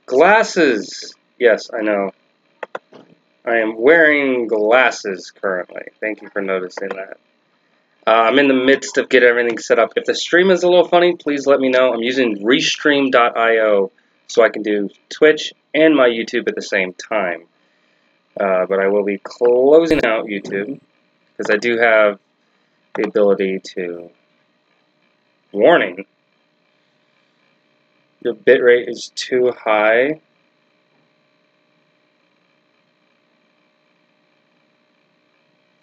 Glasses! Yes, I know. I am wearing glasses currently. Thank you for noticing that. I'm in the midst of getting everything set up. If the stream is a little funny, please let me know. I'm using Restream.io so I can do Twitch and my YouTube at the same time. But I will be closing out YouTube because I do have the ability to... Warning. Your bitrate is too high.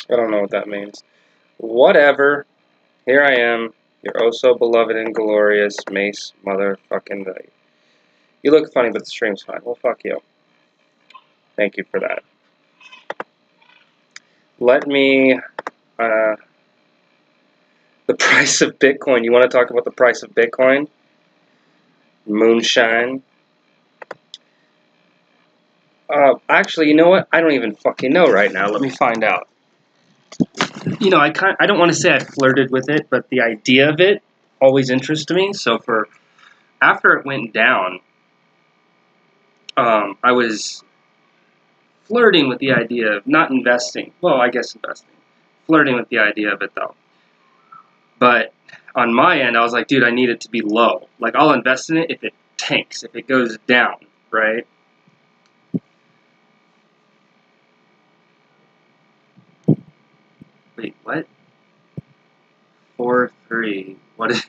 I don't know what that means. Whatever. Here I am, your oh so beloved and glorious Mace motherfucking Buddy. You look funny, but the stream's fine. Well, fuck you. Thank you for that. Let me... the price of Bitcoin. You want to talk about the price of Bitcoin? Moonshine. Actually, you know what? I don't even fucking know right now. Let me find out. You know, I don't want to say I flirted with it, but the idea of it always interested me. So after it went down, I was flirting with the idea of not investing. Well, I guess investing. Flirting with the idea of it, though. But on my end, I was like, dude, I need it to be low. Like, I'll invest in it if it tanks, if it goes down, right? Wait, what? 4:3. What is...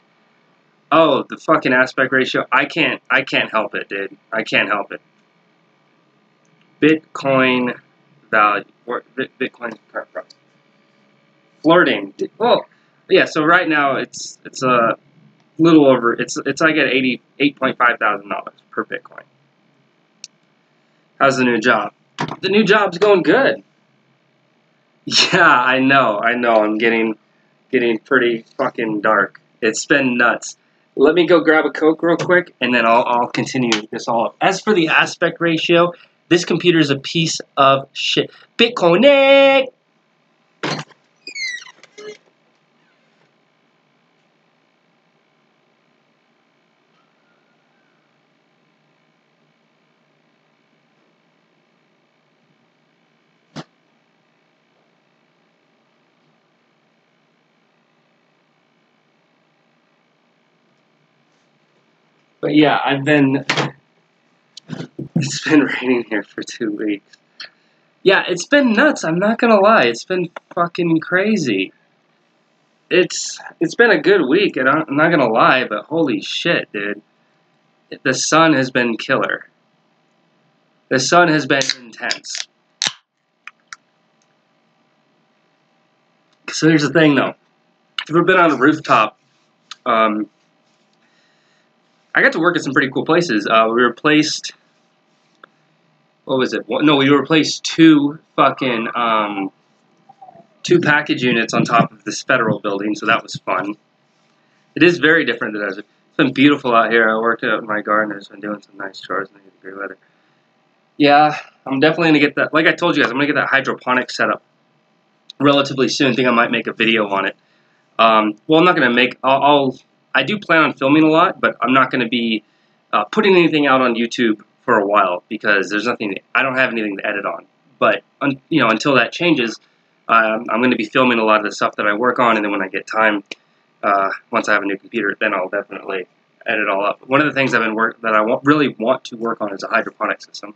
Oh, the fucking aspect ratio. I can't help it, dude. I can't help it. Bitcoin value. Bitcoin current price. Flirting. Well, yeah, so right now it's a little over, it's like at $88,500 per Bitcoin. How's the new job? The new job's going good. Yeah, I know. I'm getting pretty fucking dark. It's been nuts. Let me go grab a Coke real quick, and then I'll continue this all up. As for the aspect ratio, this computer is a piece of shit. Bitcoin. But yeah, it's been raining here for 2 weeks. Yeah, it's been nuts, I'm not gonna lie. It's been fucking crazy. It's been a good week, and I'm not gonna lie, but holy shit, dude. The sun has been killer. The sun has been intense. So here's the thing, though. If you've ever been on a rooftop, I got to work at some pretty cool places. We replaced... What was it? No, we replaced two package units on top of this federal building, so that was fun. It is very different than it's been beautiful out here. I worked out in my garden. I've been doing some nice chores in the great weather. Yeah, I'm definitely going to get that. Like I told you guys, I'm going to get that hydroponic setup relatively soon. I think I might make a video on it. Well, I'm not going to make... I do plan on filming a lot, but I'm not going to be putting anything out on YouTube for a while because there's nothing... I don't have anything to edit on. But, you know, until that changes, I'm going to be filming a lot of the stuff that I work on, and then when I get time, once I have a new computer, then I'll definitely edit it all up. One of the things really want to work on is a hydroponic system.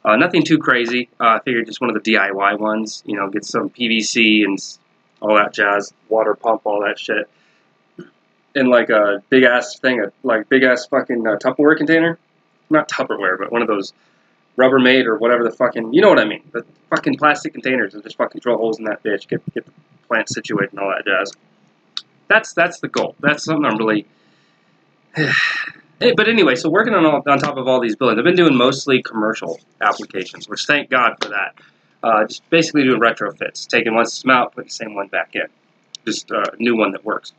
Nothing too crazy. I figured just one of the DIY ones. You know, get some PVC and all that jazz, water pump, all that shit, in like a big ass thing, like big ass fucking Tupperware container. Not Tupperware, but one of those Rubbermaid or whatever the fucking, you know what I mean. The fucking plastic containers and just fucking drill holes in that bitch, get the plant situated and all that jazz. That's the goal. That's something I'm really... But anyway, so working on top of all these buildings, I've been doing mostly commercial applications, which thank God for that. Just basically doing retrofits, taking one system out, putting the same one back in. Just a new one that works.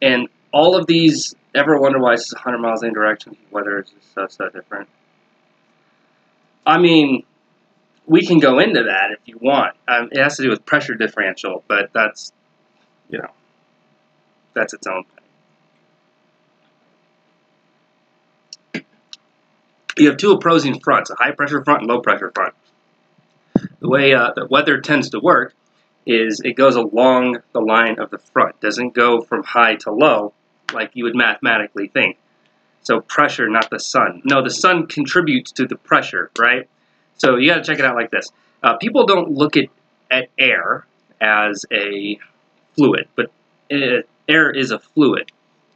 And all of these, ever wonder why it's 100 miles in direction, whether it's so different? I mean, we can go into that if you want. It has to do with pressure differential, but that's, you know, that's its own thing. You have two opposing fronts, a high pressure front and low pressure front. The way the weather tends to work is it goes along the line of the front. It doesn't go from high to low like you would mathematically think. So pressure, not the sun. No, the sun contributes to the pressure, right? So you got to check it out like this. People don't look at air as a fluid, but air is a fluid.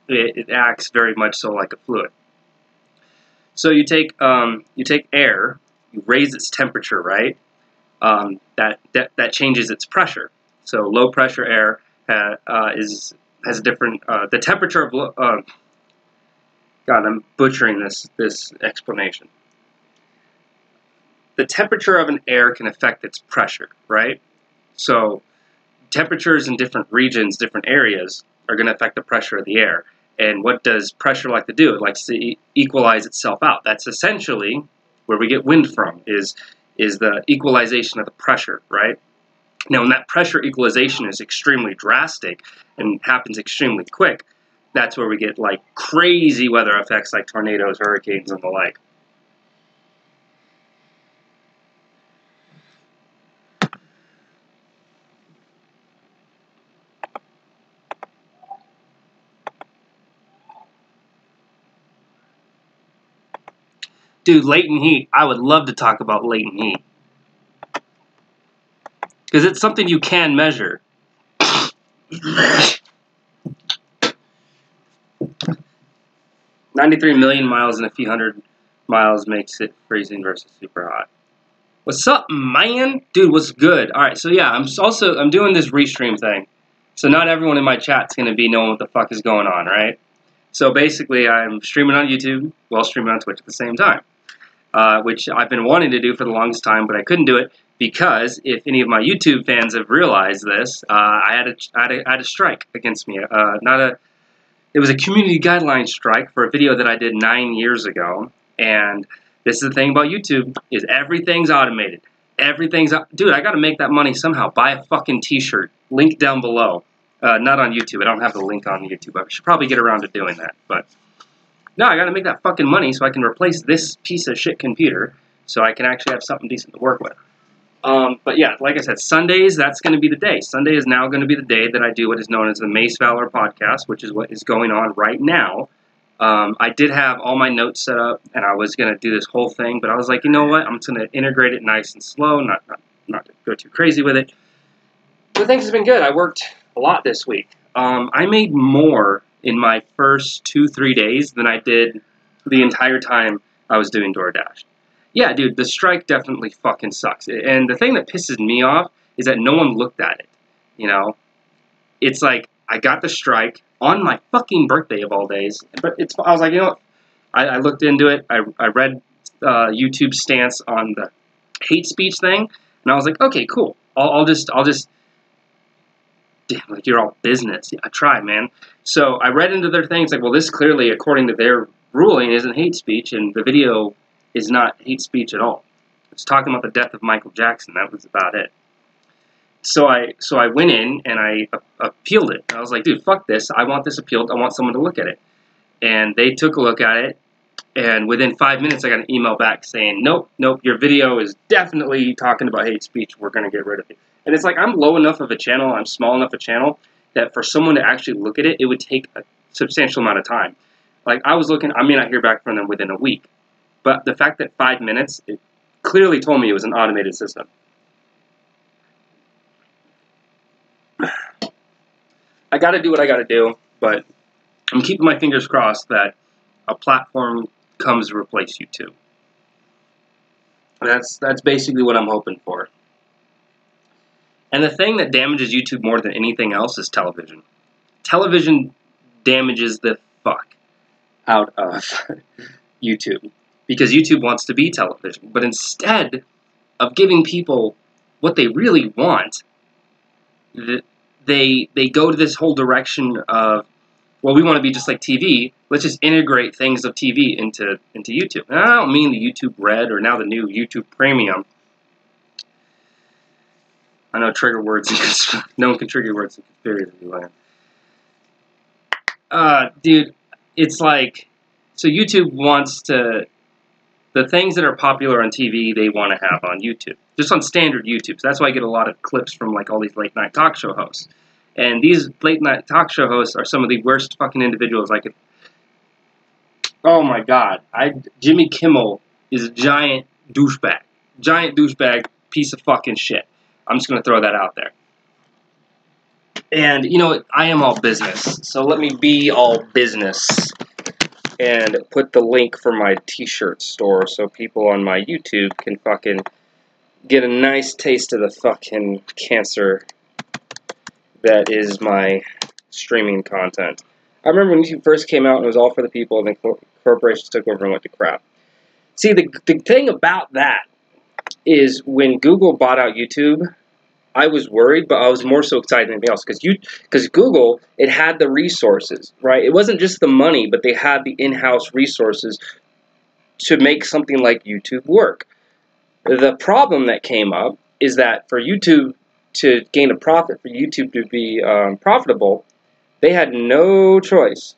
It acts very much so like a fluid. So you take air, you raise its temperature, right? That changes its pressure. So low pressure air has a different the temperature of God, I'm butchering this explanation. The temperature of an air can affect its pressure, right? So temperatures in different regions, different areas are going to affect the pressure of the air. And what does pressure like to do? It likes to equalize itself out. That's essentially where we get wind from, is the equalization of the pressure, right? Now, when that pressure equalization is extremely drastic and happens extremely quick, that's where we get like crazy weather effects like tornadoes, hurricanes, and the like. Dude, latent heat. I would love to talk about latent heat. Because it's something you can measure. 93 million miles in a few hundred miles makes it freezing versus super hot. What's up, man? Dude, what's good? Alright, so yeah, I'm doing this restream thing. So not everyone in my chat's going to be knowing what the fuck is going on, right? So basically, I'm streaming on YouTube while streaming on Twitch at the same time. Which I've been wanting to do for the longest time, but I couldn't do it because if any of my YouTube fans have realized this, I had a strike against me. It was a community guideline strike for a video that I did 9 years ago. And this is the thing about YouTube, is everything's automated. Dude, I gotta make that money somehow. Buy a fucking t-shirt. Link down below. Not on YouTube. I don't have the link on YouTube. I should probably get around to doing that. But no, I gotta make that fucking money so I can replace this piece of shit computer so I can actually have something decent to work with. But yeah, like I said, Sundays, that's going to be the day. Sunday is now going to be the day that I do what is known as the Mace Valor podcast, which is what is going on right now. I did have all my notes set up, and I was going to do this whole thing, but I was like, you know what? I'm just going to integrate it nice and slow, not go too crazy with it. But things have been good. I worked a lot this week. I made more in my first 2-3 days than I did the entire time I was doing DoorDash. Yeah, dude, the strike definitely fucking sucks. And the thing that pisses me off is that no one looked at it, you know? It's like, I got the strike on my fucking birthday of all days, but I was like, you know what? I looked into it, I read YouTube's stance on the hate speech thing, and I was like, okay, cool. I'll just, damn, like, you're all business. Yeah, I try, man. So I read into their things, like, well, this clearly, according to their ruling, isn't hate speech, and the video is not hate speech at all. It's talking about the death of Michael Jackson. That was about it. So I went in and I appealed it. I was like, dude, fuck this. I want this appealed. I want someone to look at it. And they took a look at it. And within 5 minutes, I got an email back saying, nope, your video is definitely talking about hate speech. We're going to get rid of it. And it's like, I'm low enough of a channel. I'm small enough a channel. that for someone to actually look at it, it would take a substantial amount of time. Like, I was looking, I may not hear back from them within a week, but the fact that 5 minutes, it clearly told me it was an automated system. I got to do what I got to do, but I'm keeping my fingers crossed that a platform comes to replace YouTube. That's basically what I'm hoping for. And the thing that damages YouTube more than anything else is television. Television damages the fuck out of YouTube, because YouTube wants to be television. But instead of giving people what they really want, they go to this whole direction of, well, we want to be just like TV. Let's just integrate things of TV into YouTube. And I don't mean the YouTube Red or now the new YouTube Premium. I know trigger words. No one can trigger words in conspiracy land. Dude, it's like, so YouTube wants to, the things that are popular on TV, they want to have on YouTube. Just on standard YouTube. So that's why I get a lot of clips from like all these late night talk show hosts. And these late night talk show hosts are some of the worst fucking individuals I could. Oh my god. Jimmy Kimmel is a giant douchebag. Giant douchebag piece of fucking shit. I'm just going to throw that out there. And, you know, I am all business. So let me be all business and put the link for my t-shirt store so people on my YouTube can fucking get a nice taste of the fucking cancer that is my streaming content. I remember when YouTube first came out and it was all for the people, and then corporations took over and went to crap. See, the thing about that is when Google bought out YouTube, I was worried, but I was more so excited than anything else, because Google, it had the resources, right? It wasn't just the money, but they had the in-house resources to make something like YouTube work. The problem that came up is that for YouTube to gain a profit, for YouTube to be profitable, they had no choice.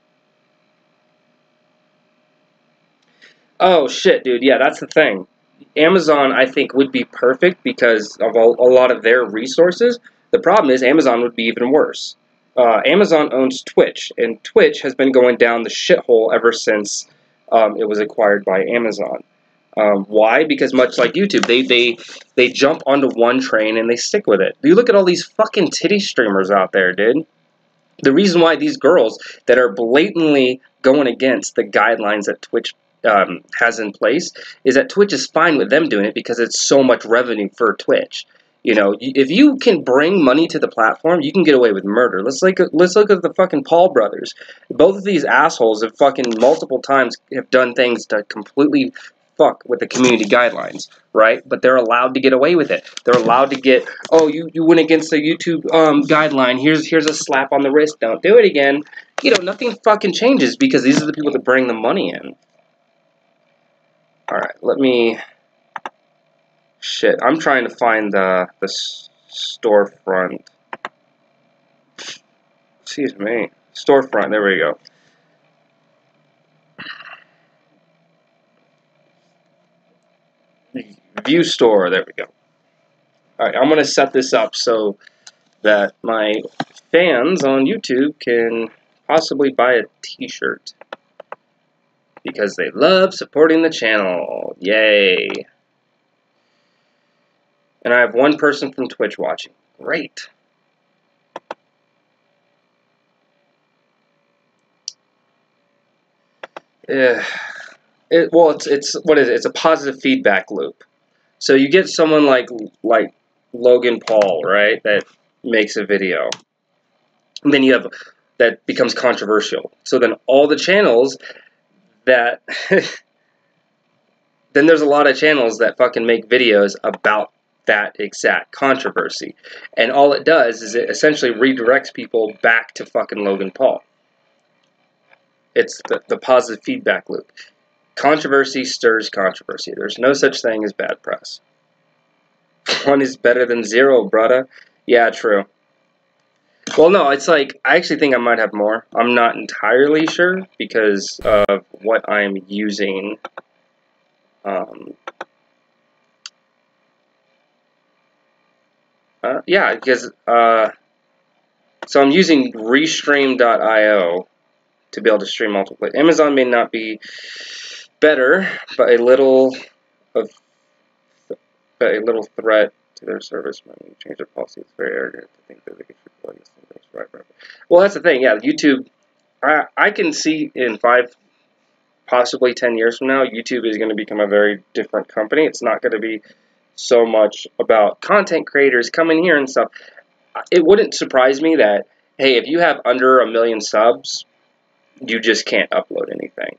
Oh shit, dude, yeah, that's the thing. Amazon, I think, would be perfect because of a lot of their resources. The problem is Amazon would be even worse. Amazon owns Twitch, and Twitch has been going down the shithole ever since it was acquired by Amazon. Why? Because much like YouTube, they jump onto one train and they stick with it. You look at all these fucking titty streamers out there, dude. The reason why these girls that are blatantly going against the guidelines that Twitch has in place is that Twitch is fine with them doing it because it's so much revenue for Twitch. You know, if you can bring money to the platform, you can get away with murder. Let's look at the fucking Paul brothers. Both of these assholes have fucking multiple times have done things to completely fuck with the community guidelines, right? But they're allowed to get away with it. They're allowed to get, oh, you went against the YouTube guideline. Here's a slap on the wrist. Don't do it again. You know, nothing fucking changes because these are the people that bring the money in. All right, let me. Shit, I'm trying to find the storefront. Excuse me, storefront. There we go. View store. There we go. All right, I'm gonna set this up so that my fans on YouTube can possibly buy a T-shirt because they love supporting the channel. Yay! And I have one person from Twitch watching. Great. Well, it's what is it? It's a positive feedback loop. So you get someone like Logan Paul, right? That makes a video, and then you have that becomes controversial. So then all the channels that then there's a lot of channels that fucking make videos about that exact controversy. And all it does is it essentially redirects people back to fucking Logan Paul. It's the positive feedback loop. Controversy stirs controversy. There's no such thing as bad press. One is better than zero, brother. Yeah, true. Well, no, it's like, I actually think I might have more. I'm not entirely sure because of what I'm using. Yeah, because So I'm using Restream.io to be able to stream multiple places. Amazon may not be better, but a little threat to their service when you change their policy. It's very arrogant to think that they can play this thing. Right. Well, that's the thing. Yeah, YouTube. I can see in 5, possibly 10 years from now, YouTube is going to become a very different company. It's not going to be so much about content creators coming here and stuff. It wouldn't surprise me that, hey, if you have under 1 million subs, you just can't upload anything.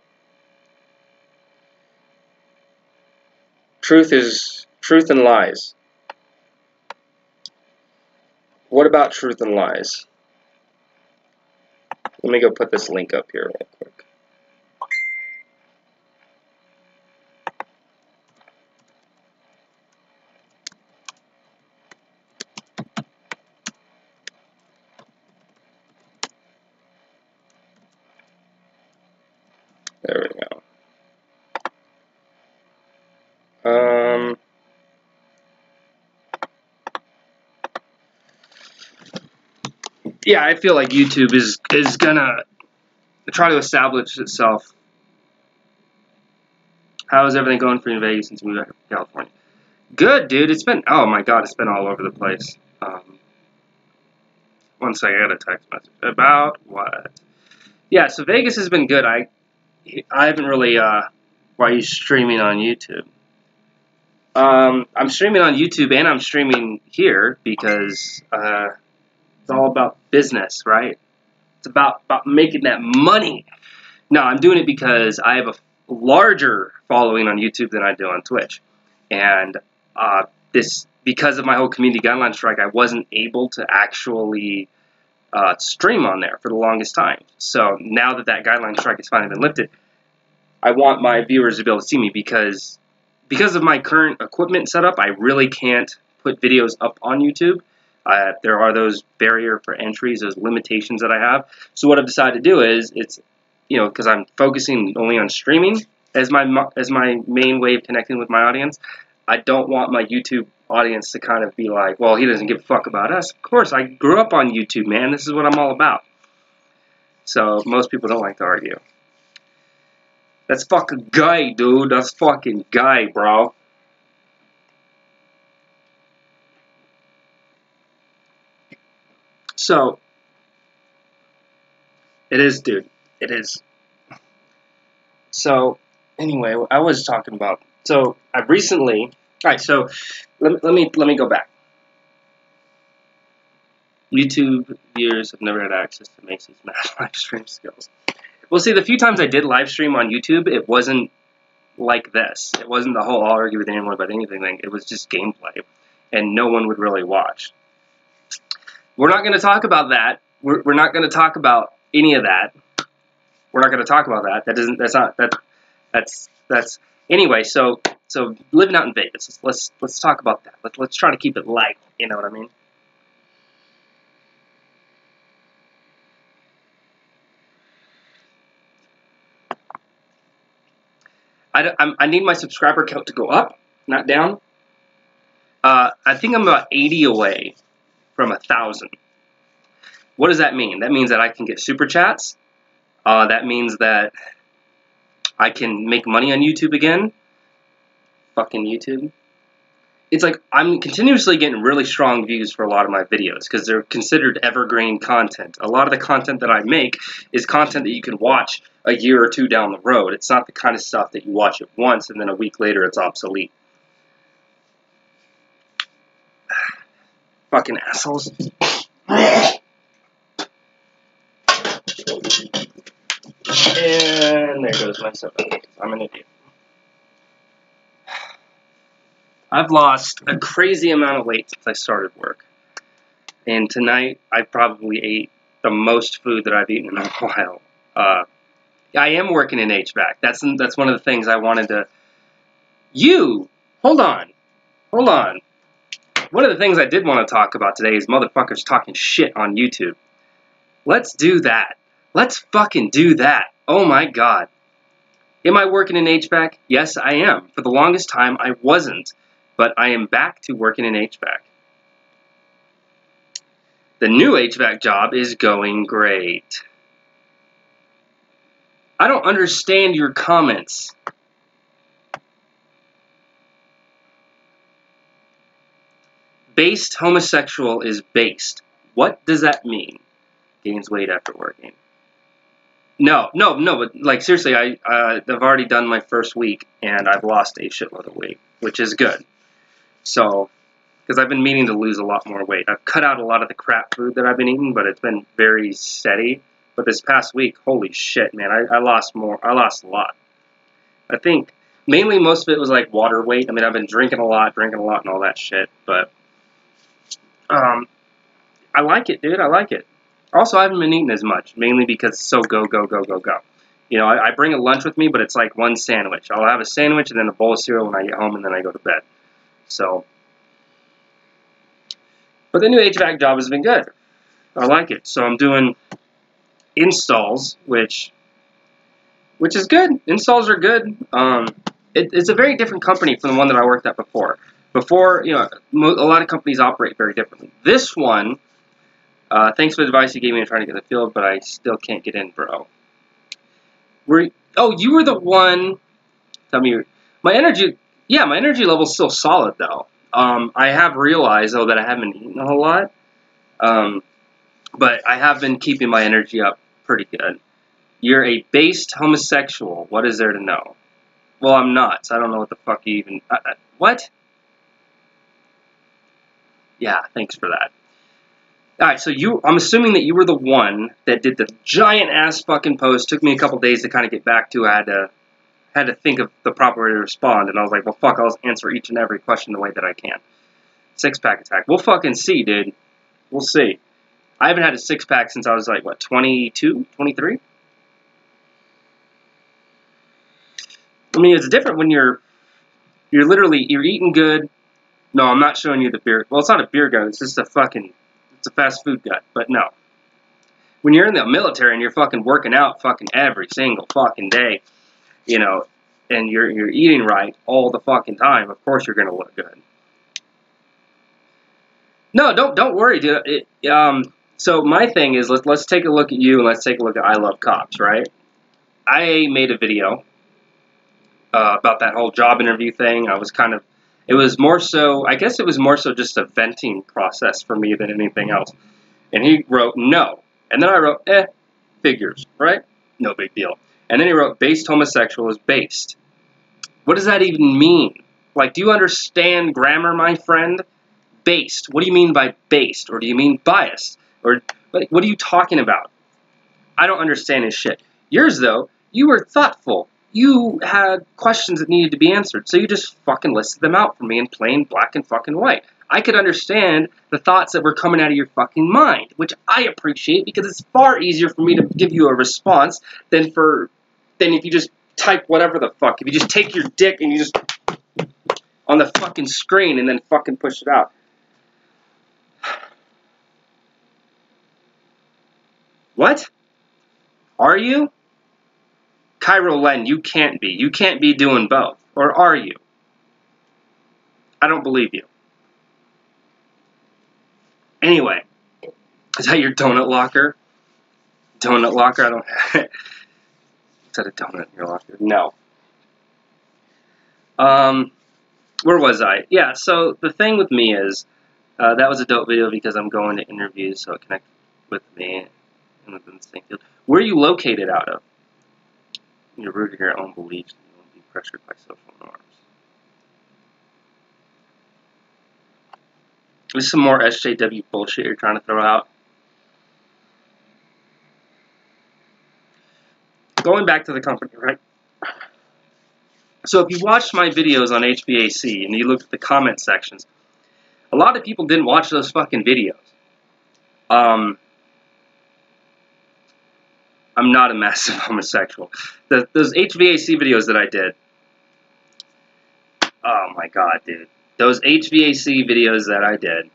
Truth and lies. What about truth and lies? Let me go put this link up here real quick. There we go. Yeah, I feel like YouTube is gonna try to establish itself. How is everything going for you in Vegas since you moved back to California? Good, dude. It's been, oh my god, it's been all over the place. One second, I got a text message. About what? Yeah, so Vegas has been good. I haven't really, why are you streaming on YouTube? I'm streaming on YouTube and I'm streaming here because it's all about business, right? It's about making that money. No, I'm doing it because I have a larger following on YouTube than I do on Twitch. And because of my whole community guideline strike, I wasn't able to actually stream on there for the longest time. So now that guideline strike has finally been lifted, I want my viewers to be able to see me because of my current equipment setup, I really can't put videos up on YouTube. There are those barrier for entries, those limitations that I have. So what I've decided to do is, because I'm focusing only on streaming as my main way of connecting with my audience, I don't want my YouTube audience to kind of be like, well, he doesn't give a fuck about us. Of course, I grew up on YouTube, man. This is what I'm all about. So most people don't like to argue. That's fucking gay, dude. That's fucking gay, bro. So, it is, dude. It is. So, anyway, I was talking about. So, I've recently. All right. So, let me go back. YouTube viewers have never had access to Macy's mad live stream skills. Well, see, the few times I did live stream on YouTube, it wasn't like this. It wasn't the whole I'll argue with anyone about anything thing. It was just gameplay, and no one would really watch. We're not going to talk about that. We're not going to talk about any of that. We're not going to talk about that. That's anyway. So living out in Vegas. Let's talk about that. Let's try to keep it light. You know what I mean? I need my subscriber count to go up, not down. I think I'm about 80 away from 1,000. What does that mean? That means that I can get super chats. That means that I can make money on YouTube again. Fucking YouTube. It's like I'm continuously getting really strong views for a lot of my videos because they're considered evergreen content. A lot of the content that I make is content that you can watch a year or two down the road. It's not the kind of stuff that you watch it once and then a week later it's obsolete. Fucking assholes. And there goes my soda. I'm an idiot. I've lost a crazy amount of weight since I started work. And tonight, I probably ate the most food that I've eaten in a while. I am working in HVAC. That's one of the things I wanted to... Hold on. One of the things I did want to talk about today is motherfuckers talking shit on YouTube. Let's do that. Let's fucking do that. Oh my god. Am I working in HVAC? Yes, I am. For the longest time, I wasn't. But I am back to working in HVAC. The new HVAC job is going great. I don't understand your comments. Based homosexual is based. What does that mean? Gains weight after working. No, but like seriously, I've already done my first week and I've lost a shitload of weight, which is good. So, because I've been meaning to lose a lot more weight. I've cut out a lot of the crap food that I've been eating, but it's been very steady. But this past week, holy shit, man, I lost more. I lost a lot. I think mainly most of it was like water weight. I mean, I've been drinking a lot and all that shit, but I like it, dude. I like it. Also, I haven't been eating as much, mainly because it's so go. You know, I bring a lunch with me, but it's like one sandwich. I'll have a sandwich and then a bowl of cereal when I get home, and then I go to bed. So, but the new HVAC job has been good. I like it. So I'm doing installs, which is good. Installs are good. It's a very different company from the one that I worked at before. Before, you know, a lot of companies operate very differently. This one, thanks for the advice you gave me in trying to get in the field, but I still can't get in, bro. You were the one. Tell me, my energy level's still solid though. I have realized though that I haven't eaten a whole lot, but I have been keeping my energy up pretty good. You're a based homosexual. What is there to know? Well, I'm not, so I don't know what the fuck you even. What? Yeah, thanks for that. Alright, so I'm assuming that you were the one that did the giant ass fucking post. Took me a couple days to kind of get back to. I had to think of the proper way to respond, and I was like, well, fuck, I'll answer each and every question the way that I can. Six-pack attack. We'll fucking see, dude. We'll see. I haven't had a six-pack since I was like, what, 22, 23? I mean, it's different when you're eating good. No, I'm not showing you the beer. Well, it's not a beer gut. It's just it's a fast food gut. But no. When you're in the military and you're fucking working out fucking every single fucking day, you know, and you're eating right all the fucking time, of course you're gonna look good. No, don't worry, dude. So my thing is, let's take a look at you and let's take a look at I Love Cops, right? I made a video about that whole job interview thing. It was more so, I guess it was more so just a venting process for me than anything else. And he wrote no. And then I wrote, figures, right? No big deal. And then he wrote, based homosexual is based. What does that even mean? Like, do you understand grammar, my friend? Based. What do you mean by based? Or do you mean biased? Or like, what are you talking about? I don't understand his shit. Yours, though, you were thoughtful. You had questions that needed to be answered, so you just fucking listed them out for me in plain black and fucking white. I could understand the thoughts that were coming out of your fucking mind, which I appreciate because it's far easier for me to give you a response than if you just type whatever the fuck. If you just take your dick and you just on the fucking screen and then fucking push it out. What? Are you? Cairo Len, you can't be. You can't be doing both. Or are you? I don't believe you. Anyway, is that your donut locker? Donut locker? I don't... Is that a donut in your locker? No. Where was I? Yeah, so the thing with me is, that was a dope video because I'm going to interviews, so it connected with me in the same field. Where are you located out of? You're rooted in your own beliefs and you won't be pressured by social norms. This is some more SJW bullshit you're trying to throw out. Going back to the company, right? So if you watched my videos on HVAC and you looked at the comment sections, a lot of people didn't watch those fucking videos. I'm not a massive homosexual. Those HVAC videos that I did. Oh my god, dude. Those HVAC videos that I did.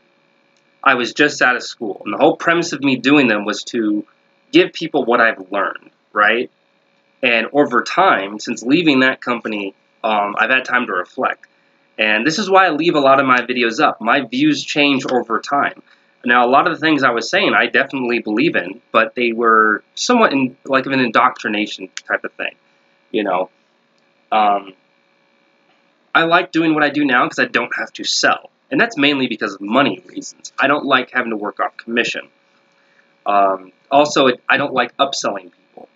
I was just out of school. And the whole premise of me doing them was to give people what I've learned, right? And over time, since leaving that company, I've had time to reflect. And this is why I leave a lot of my videos up. My views change over time. Now, a lot of the things I was saying, I definitely believe in, but they were somewhat in like of an indoctrination type of thing, you know. I like doing what I do now because I don't have to sell, and that's mainly because of money reasons. I don't like having to work off commission. Also, I don't like upselling people.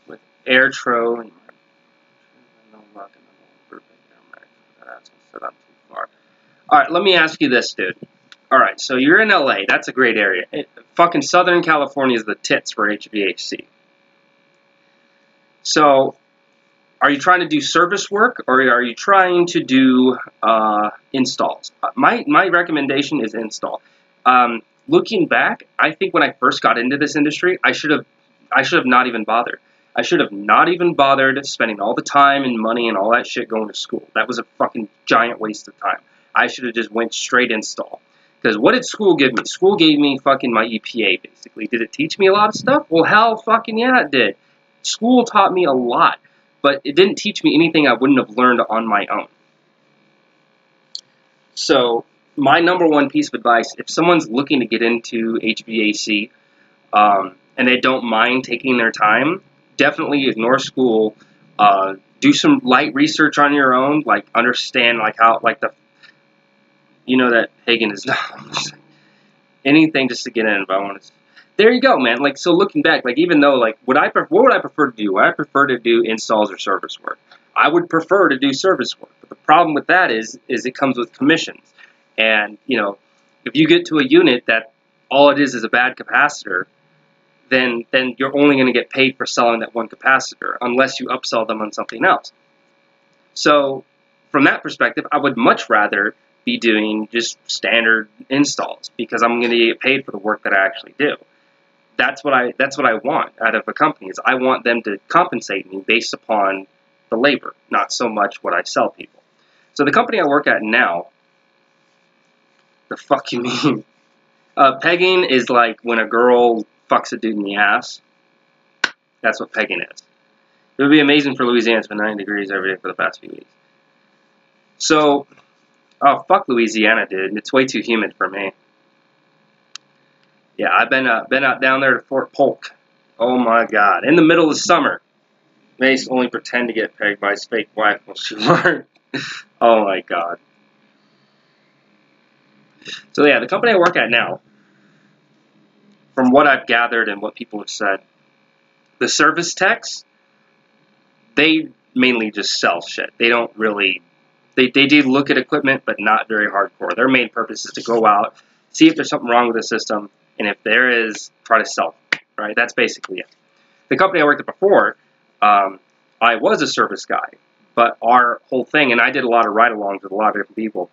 With Airtro and no luck in the group, that's set up too far. All right, let me ask you this, dude. All right, so you're in LA. That's a great area. Fucking Southern California is the tits for HVAC. So, are you trying to do service work, or are you trying to do installs? My recommendation is install. Looking back, I think when I first got into this industry, I should have not even bothered. I should have not even bothered spending all the time and money and all that shit going to school. That was a fucking giant waste of time. I should have just went straight install. Because what did school give me? School gave me fucking my EPA, basically. Did it teach me a lot of stuff? Well, hell fucking yeah, it did. School taught me a lot, but it didn't teach me anything I wouldn't have learned on my own. So, my number one piece of advice, if someone's looking to get into HVAC, and they don't mind taking their time, definitely ignore school. Do some light research on your own, like understand like how that Hagen is not anything just to get in. If I want to, there you go, man. Like, so looking back, like even though like what would I prefer to do? Would I prefer to do installs or service work? I would prefer to do service work, but the problem with that is it comes with commissions, and if you get to a unit that all it is a bad capacitor, then you're only going to get paid for selling that one capacitor unless you upsell them on something else. So from that perspective, I would much rather be doing just standard installs because I'm going to get paid for the work that I actually do. That's what I want out of a company, is I want them to compensate me based upon the labor, not so much what I sell people. So the company I work at now, the fuck you mean? Pegging is like when a girl fucks a dude in the ass. That's what pegging is. It would be amazing for Louisiana. It's been 90 degrees every day for the past few weeks. So, oh, fuck Louisiana, dude. It's way too humid for me. Yeah, I've been out down there to Fort Polk. Oh my God. In the middle of summer. Mace only pretend to get pegged by his fake wife when she learned. Oh my God. So yeah, the company I work at now, from what I've gathered and what people have said, the service techs, they mainly just sell shit. They don't really, they do look at equipment, but not very hardcore. Their main purpose is to go out, see if there's something wrong with the system, and if there is, try to sell it, right? That's basically it. The company I worked at before, I was a service guy, but our whole thing, and I did a lot of ride-alongs with a lot of different people,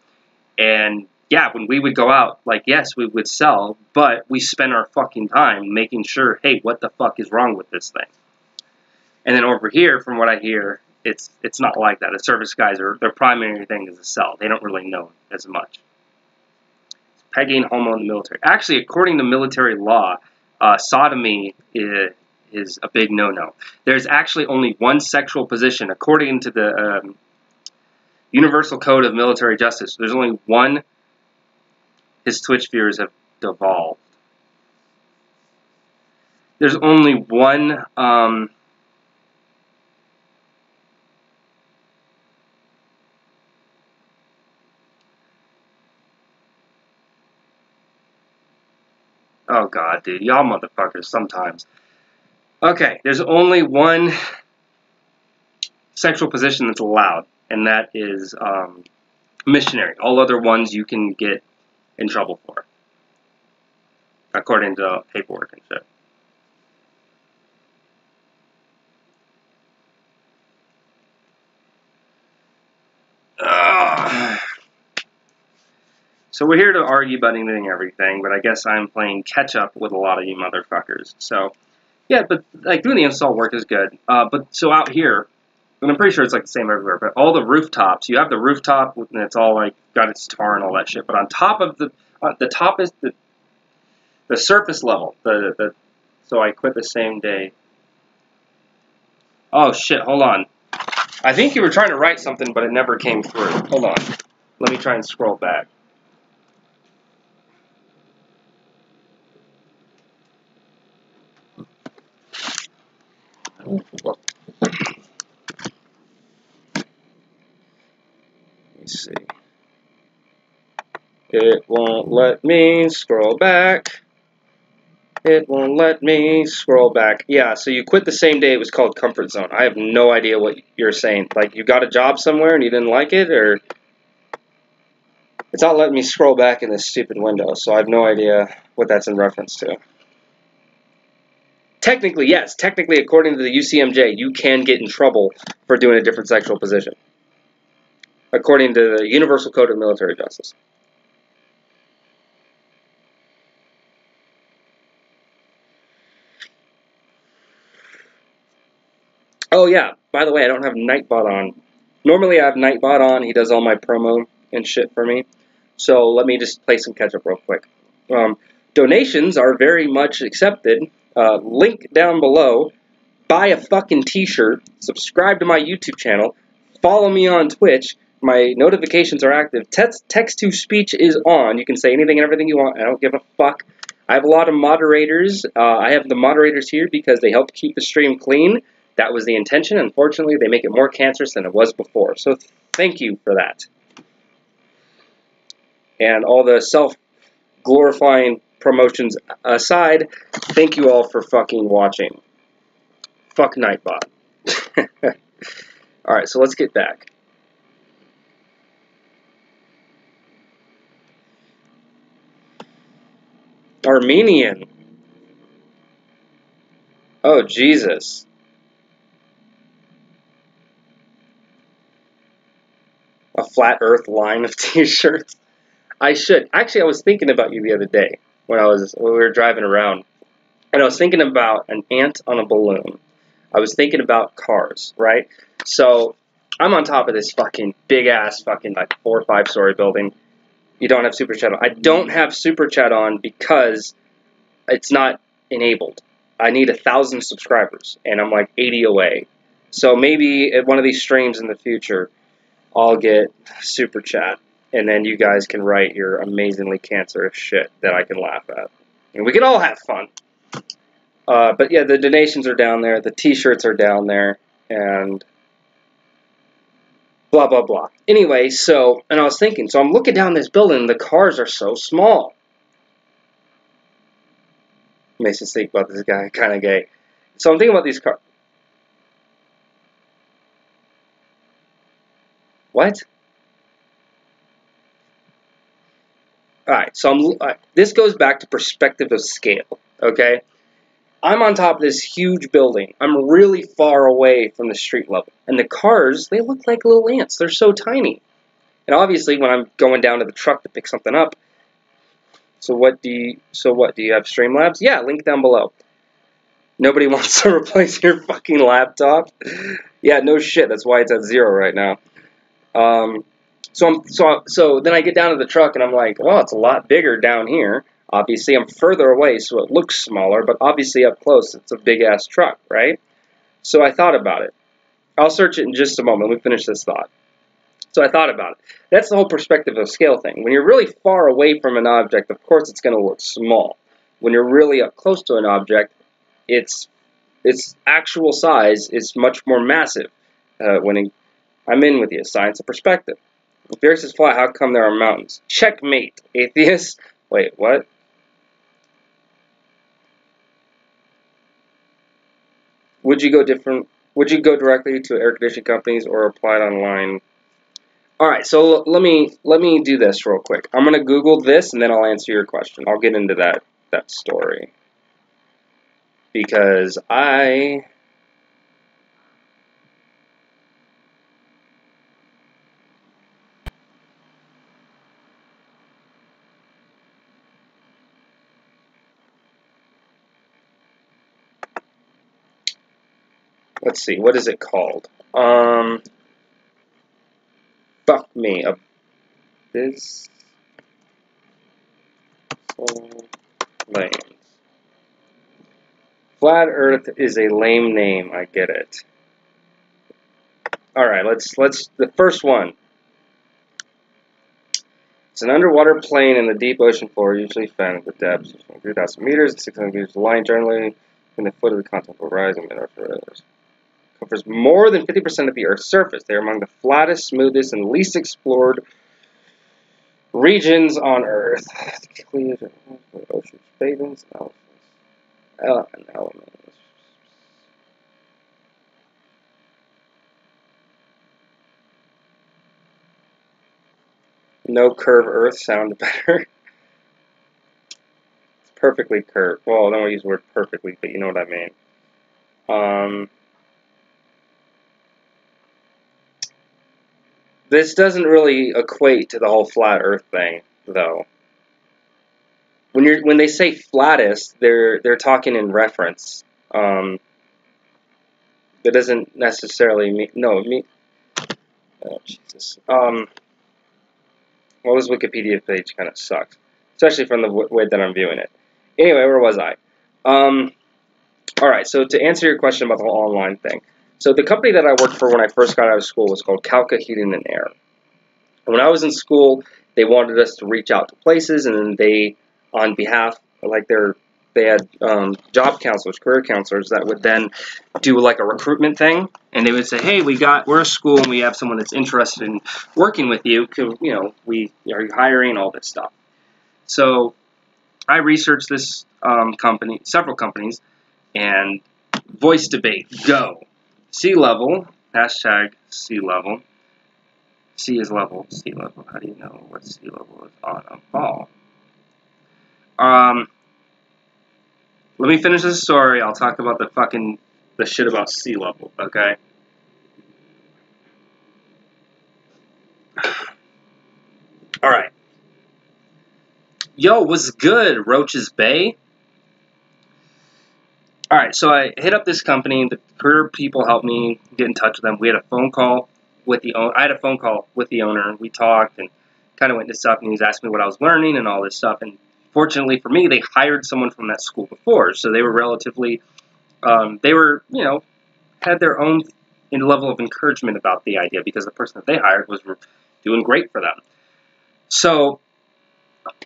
and yeah, when we would go out, like, yes, we would sell, but we spent our fucking time making sure, hey, what the fuck is wrong with this thing? And then over here, from what I hear, it's not like that. The service guys, their primary thing is to sell. They don't really know as much. Pegging homo in the military. Actually, according to military law, sodomy is a big no-no. There's actually only one sexual position, according to the Universal Code of Military Justice. There's only one. His Twitch viewers have devolved. There's only one. Oh God, dude, y'all motherfuckers sometimes. Okay, there's only one sexual position that's allowed, and that is missionary. All other ones you can get in trouble for, according to paperwork and shit. So we're here to argue about anything and everything, but I guess I'm playing catch up with a lot of you motherfuckers. So, yeah, but like doing the install work is good. But so out here, and I'm pretty sure it's like the same everywhere, but all the rooftops, you have the rooftop and it's all like got its tar and all that shit. But on top of the top is the surface level. So I quit the same day. Oh shit! Hold on. I think you were trying to write something, but it never came through. Hold on. Let me try and scroll back. me see. It won't let me scroll back. It won't let me scroll back. Yeah, so you quit the same day it was called Comfort Zone. I have no idea what you're saying. Like, you got a job somewhere and you didn't like it, or... It's not letting me scroll back in this stupid window, so I have no idea what that's in reference to. Technically, yes. Technically, according to the UCMJ, you can get in trouble for doing a different sexual position. According to the Universal Code of Military Justice. Oh, yeah. By the way, I don't have Nightbot on. Normally, I have Nightbot on. He does all my promo and shit for me. So, let me just play some catch-up real quick. Donations are very much accepted. Link down below. Buy a fucking t-shirt. Subscribe to my YouTube channel. Follow me on Twitch. My notifications are active. Text-to-speech is on. You can say anything and everything you want. I don't give a fuck. I have a lot of moderators. I have the moderators here because they help keep the stream clean. That was the intention. Unfortunately, they make it more cancerous than it was before. So thank you for that. And all the self-glorifying promotions aside, thank you all for fucking watching. Fuck Nightbot. Alright, so let's get back. Armenian. Oh, Jesus. A flat earth line of t-shirts. I should. Actually, I was thinking about you the other day when we were driving around. And I was thinking about an ant on a balloon. I was thinking about cars, right? So, I'm on top of this fucking big-ass fucking like 4 or 5 story building. You don't have Super Chat on. I don't have Super Chat on because it's not enabled. I need 1,000 subscribers, and I'm like 80 away. So maybe at one of these streams in the future, I'll get Super Chat, and then you guys can write your amazingly cancerous shit that I can laugh at. And we can all have fun. But yeah, the donations are down there, the t-shirts are down there, and blah, blah, blah. Anyway, so, and I was thinking, so I'm looking down this building, and the cars are so small. Makes me think about this guy, kind of gay. So I'm thinking about these cars. What? Alright, so this goes back to perspective of scale, okay? I'm on top of this huge building. I'm really far away from the street level. And the cars, they look like little ants. They're so tiny. And obviously, when I'm going down to the truck to pick something up, do you have Streamlabs? Yeah, link down below. Nobody wants to replace your fucking laptop? Yeah, no shit. That's why it's at 0 right now. So then I get down to the truck and I'm like, well, it's a lot bigger down here. Obviously, I'm further away, so it looks smaller, but obviously up close, it's a big-ass truck, right? So I thought about it. I'll search it in just a moment. Let me finish this thought. So I thought about it. That's the whole perspective of scale thing. When you're really far away from an object, of course, it's going to look small. When you're really up close to an object, its actual size is much more massive. I'm in with you. Science of perspective. If the Earth is flat, how come there are mountains? Checkmate, atheist. Wait, what? Would you go directly to air conditioning companies or apply it online? All right, so let me do this real quick. I'm gonna Google this and then I'll answer your question. I'll get into that story because let's see, what is it called? Fuck me, Abyssal Lanes. Flat Earth is a lame name, I get it. Alright, let's the first one. It's an underwater plane in the deep ocean floor, usually found at the depths of 3,000 meters and 600 meters. The line generally when the foot of the continental horizon covers more than 50% of the Earth's surface. They are among the flattest, smoothest, and least explored regions on Earth. Oceans, basins, elements. No curve Earth sound better. It's perfectly curved. Well, I don't want to use the word perfectly, but you know what I mean. This doesn't really equate to the whole flat Earth thing, though. When they say flattest, they're talking in reference. That doesn't necessarily mean oh Jesus. Well, this Wikipedia page kind of sucks, especially from the way that I'm viewing it. Anyway, where was I? Alright, so to answer your question about the whole online thing. So the company that I worked for when I first got out of school was called Kalka Heating and Air. And when I was in school, they wanted us to reach out to places, and then they, on behalf, like they had job counselors, career counselors that would then do like a recruitment thing, and they would say, hey, we're a school and we have someone that's interested in working with you. We are hiring, all this stuff. So I researched this company, several companies, and voice debate, go. Sea level, hashtag sea level. Sea is level, sea level. How do you know what sea level is on a ball? Let me finish this story. I'll talk about the shit about sea level, okay? Alright. Yo, what's good, Roach's Bay? Alright, so I hit up this company. The career people helped me get in touch with them. We had a phone call with the owner. I had a phone call with the owner. We talked and kind of went into stuff, and he was asking me what I was learning and all this stuff. And fortunately for me, they hired someone from that school before, so they were relatively, had their own level of encouragement about the idea because the person that they hired was doing great for them. So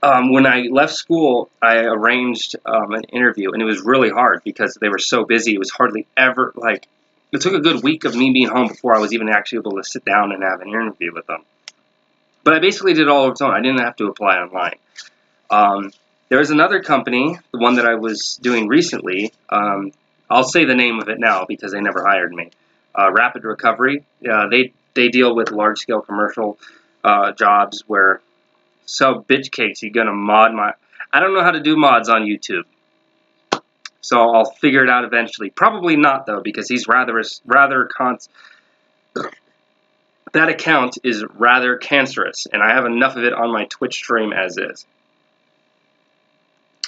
when I left school, I arranged an interview, and it was really hard because they were so busy. It was hardly ever, it took a good week of me being home before I was even actually able to sit down and have an interview with them. But I basically did it all over its own. I didn't have to apply online. There was another company, the one that I was doing recently. I'll say the name of it now because they never hired me. Rapid Recovery. They deal with large-scale commercial jobs where, so bitch cakes, you're gonna mod my. I don't know how to do mods on YouTube, so I'll figure it out eventually. Probably not though, because he's rather that account is rather cancerous, and I have enough of it on my Twitch stream as is.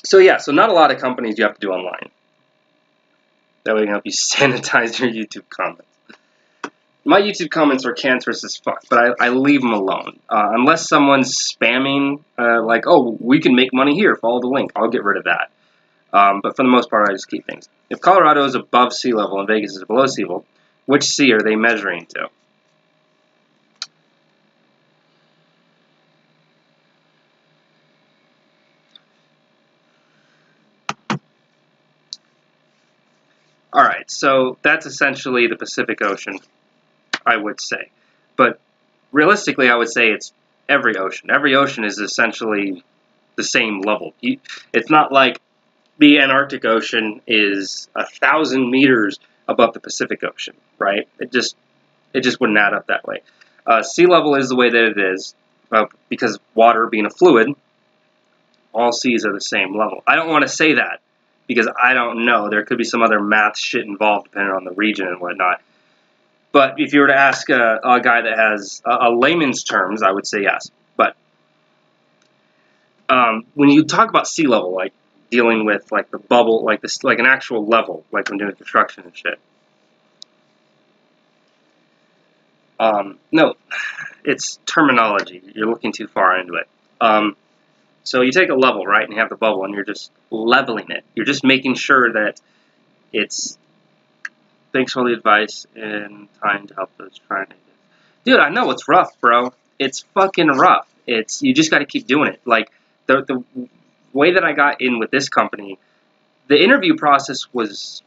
So yeah, so not a lot of companies you have to do online. That way I can help you sanitize your YouTube comments. My YouTube comments are cancerous as fuck, but I leave them alone. Unless someone's spamming, like, oh, we can make money here, follow the link, I'll get rid of that. But for the most part, I just keep things. If Colorado is above sea level and Vegas is below sea level, which sea are they measuring to? Alright, so that's essentially the Pacific Ocean, I would say. But realistically, I would say it's every ocean. Every ocean is essentially the same level. It's not like the Antarctic Ocean is 1,000 meters above the Pacific Ocean, right? It just wouldn't add up that way. Sea level is the way that it is, because water being a fluid, all seas are the same level. I don't want to say that, because I don't know. There could be some other math shit involved depending on the region and whatnot. But if you were to ask a guy that has a layman's terms, I would say yes. But when you talk about sea level, like dealing with like the bubble, like this, like an actual level, like when doing construction and shit. No, it's terminology. You're looking too far into it. So you take a level, right, and you have the bubble, and you're just leveling it. You're just making sure that it's. Thanks for all the advice and time to help those trying to. Dude, I know it's rough, bro. It's fucking rough. You just got to keep doing it. Like the way that I got in with this company, the interview process was,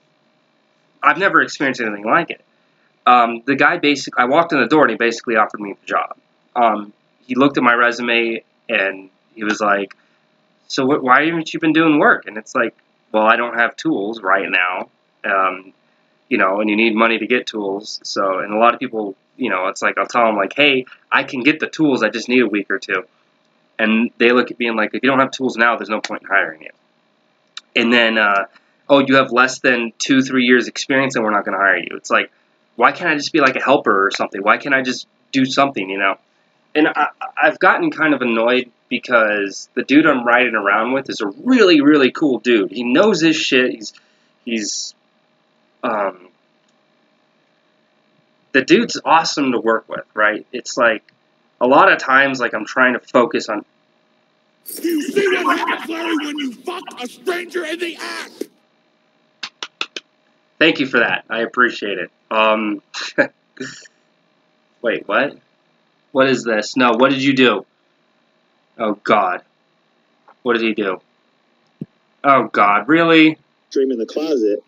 I've never experienced anything like it. The guy basically, I walked in the door and he basically offered me the job. He looked at my resume and he was like, so why haven't you been doing work? And it's like, well, I don't have tools right now, you know, and you need money to get tools. So, and a lot of people, you know, it's like, I'll tell them like, hey, I can get the tools, I just need a week or two. And they look at me and like, if you don't have tools now, there's no point in hiring you. And then, oh, you have less than 2-3 years experience and we're not going to hire you. It's like, why can't I just be like a helper or something? Why can't I just do something, you know? And I've gotten kind of annoyed because the dude I'm riding around with is a really, really cool dude. He knows his shit. The dude's awesome to work with, right? It's like, a lot of times, like, I'm trying to focus on... Do you see what happens, Larry, when you fuck a stranger in the ass? Thank you for that. I appreciate it. Wait, what? What is this? No, what did you do? Oh, God. What did he do? Oh, God, really? Dream in the closet.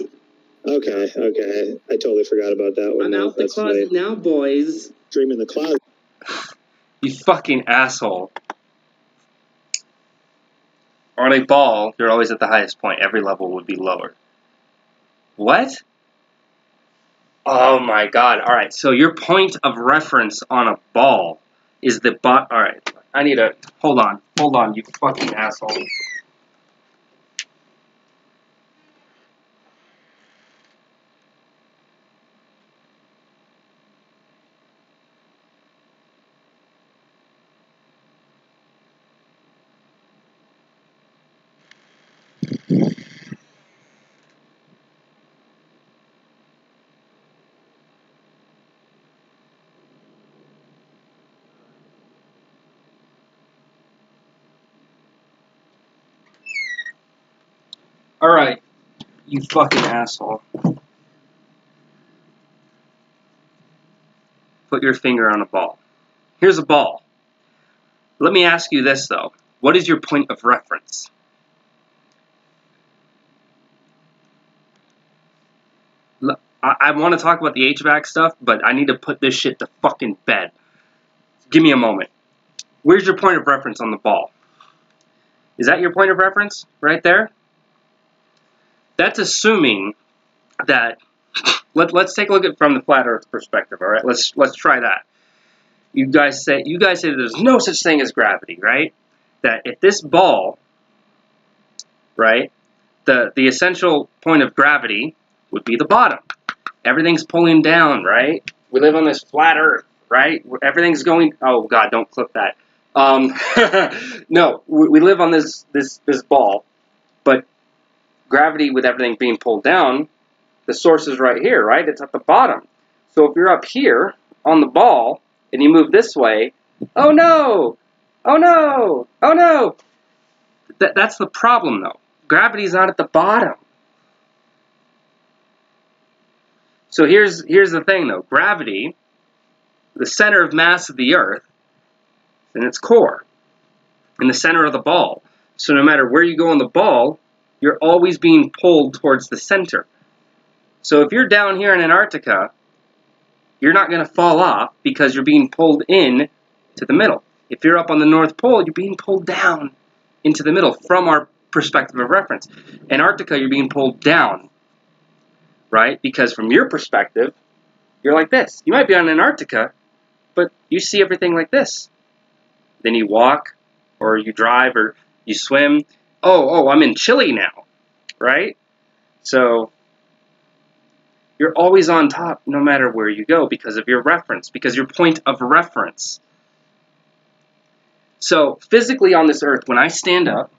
Okay. I totally forgot about that one. I'm out the closet now, boys. Dream in the closet. You fucking asshole. On a ball, you're always at the highest point. Every level would be lower. What? Oh my God. Alright, so your point of reference on a ball is the bot. Alright, I need to. Hold on, you fucking asshole. Alright, you fucking asshole. Put your finger on a ball. Here's a ball. Let me ask you this, though. What is your point of reference? I want to talk about the HVAC stuff, but I need to put this shit to fucking bed. Give me a moment. Where's your point of reference on the ball? Is that your point of reference? Right there? That's assuming that... Let's take a look at it from the flat Earth perspective, all right? Let's try that. You guys say there's no such thing as gravity, right? That if this ball, right, the essential point of gravity would be the bottom. Everything's pulling down, right? We live on this flat Earth, right? Everything's going... Oh, God, don't clip that. No, we live on this ball, but gravity with everything being pulled down, the source is right here, right? It's at the bottom. So if you're up here on the ball and you move this way, oh no! Oh no! Oh no! That's the problem, though. Gravity's not at the bottom. So here's the thing, though. Gravity, the center of mass of the Earth, in its core, in the center of the ball. So no matter where you go on the ball, you're always being pulled towards the center. So if you're down here in Antarctica, you're not going to fall off because you're being pulled in to the middle. If you're up on the North Pole, you're being pulled down into the middle from our perspective of reference. Antarctica, you're being pulled down, right? Because from your perspective, you're like this. You might be on Antarctica, but you see everything like this. Then you walk, or you drive, or you swim. Oh, I'm in Chile now, right? So you're always on top no matter where you go because of your reference, because your point of reference. So physically on this earth, when I stand up,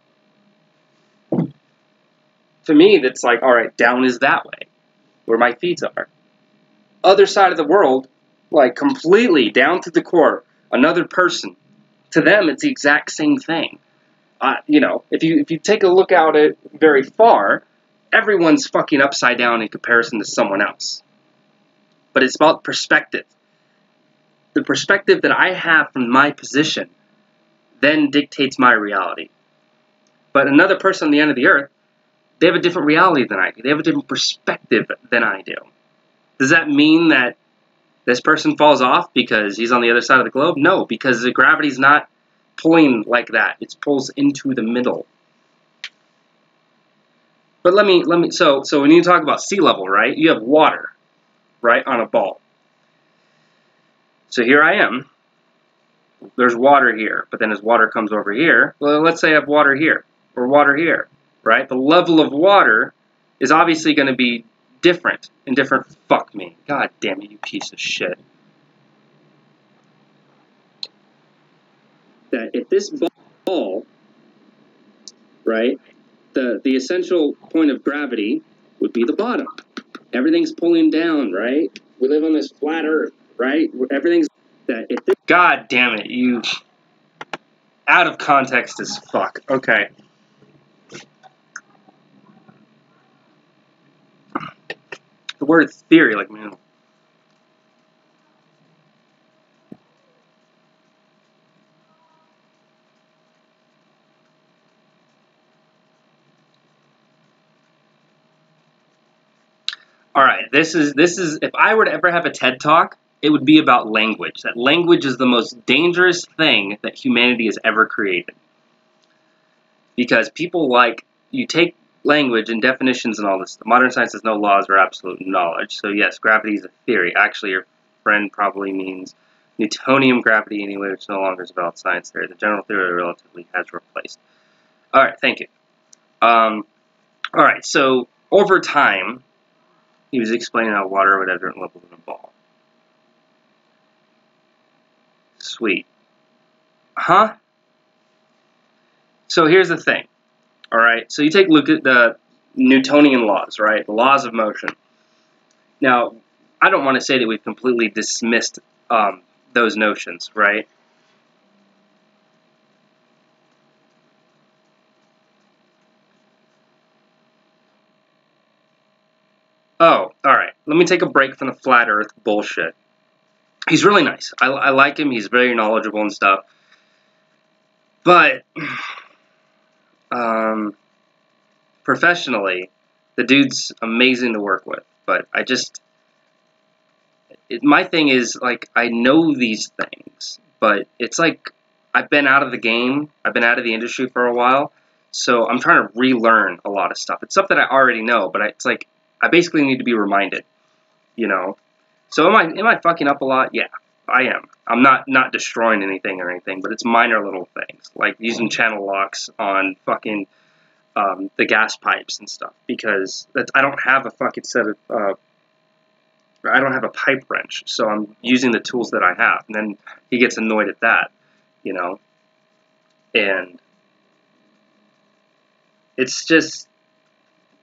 to me, that's like, all right, down is that way, where my feet are. Other side of the world, like completely down to the core, another person. To them, it's the exact same thing. You know, if you take a look out at very far, everyone's fucking upside down in comparison to someone else. But it's about perspective. The perspective that I have from my position then dictates my reality. But another person on the end of the earth, They have a different reality than I do. They have a different perspective than I do. Does that mean that this person falls off because he's on the other side of the globe? No, because the gravity's not pulling like that. It pulls into the middle. But so when you talk about sea level, right, you have water, right, on a ball. So here I am. There's water here, but then as water comes over here, well, let's say I have water here, or water here, right? The level of water is obviously going to be different in different, fuck me. God damn it, you piece of shit. That if this ball, right, the essential point of gravity would be the bottom. Everything's pulling down, right? We live on this flat earth, right? Everything's that if this, God damn it, you out of context as fuck. Okay. The word theory, like, man. Alright, this is if I were to ever have a TED Talk, it would be about language. That language is the most dangerous thing that humanity has ever created. Because people you take language and definitions and all this. Modern science has no laws or absolute knowledge. So yes, gravity is a theory. Actually, your friend probably means Newtonian gravity anyway, which no longer is a valid science theory. The general theory of relativity has replaced. Alright, thank you. Alright, so over time, he was explaining how water would have different levels in a ball. Sweet. Huh? So here's the thing. Alright, so you take a look at the Newtonian laws, right? The laws of motion. Now, I don't want to say that we've completely dismissed those notions, right? Oh, alright. Let me take a break from the flat earth bullshit. He's really nice. I like him. He's very knowledgeable and stuff. But, professionally, the dude's amazing to work with. But I just... my thing is, like, I know these things. But it's like, I've been out of the game. I've been out of the industry for a while. So I'm trying to relearn a lot of stuff. It's stuff that I already know. But it's like, I basically need to be reminded. You know? So am I fucking up a lot? Yeah, I am. I'm not destroying anything or anything, but it's minor little things, like using channel locks on fucking the gas pipes and stuff, because I don't have a fucking set of I don't have a pipe wrench, so I'm using the tools that I have, and then he gets annoyed at that, you know, and it's just,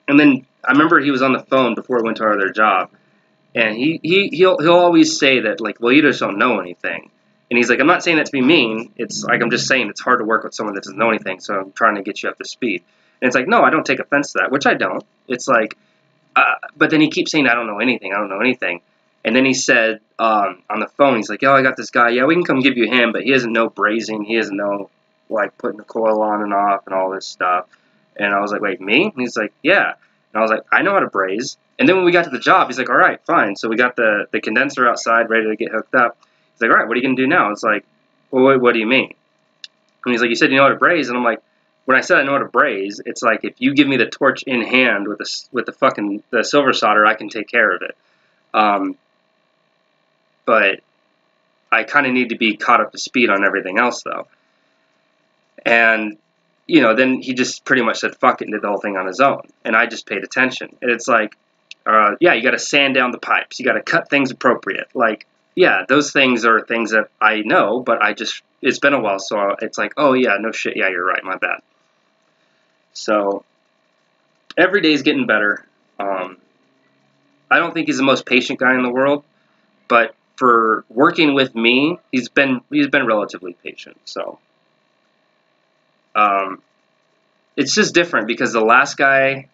and then I remember he was on the phone before he went to our other job. And he'll always say that, like, well, you just don't know anything. And he's like, I'm not saying that to be mean. It's like, I'm just saying it's hard to work with someone that doesn't know anything, so I'm trying to get you up to speed. And it's like, no, I don't take offense to that, which I don't. It's like, but then he keeps saying, I don't know anything, I don't know anything. And then he said on the phone, he's like, oh, I got this guy. Yeah, we can come give you him, but he doesn't know brazing. He doesn't know, like, putting the coil on and off and all this stuff. And I was like, wait, me? And he's like, yeah. And I was like, I know how to braze. And then when we got to the job, he's like, all right, fine. So we got the condenser outside ready to get hooked up. He's like, all right, what are you going to do now? It's like, well, what do you mean? And he's like, you said you know how to braze. And I'm like, when I said I know how to braze, it's like, if you give me the torch in hand with the silver solder, I can take care of it. But I kind of need to be caught up to speed on everything else, though. And, you know, then he just pretty much said fuck it and did the whole thing on his own. And I just paid attention. And it's like, yeah, you got to sand down the pipes. You got to cut things appropriate. Like, yeah, those things are things that I know, but it's been a while, so it's like, oh, yeah, no shit, yeah, you're right, my bad. So, every day's getting better. I don't think he's the most patient guy in the world, but for working with me, he's been relatively patient, so. It's just different because the last guy,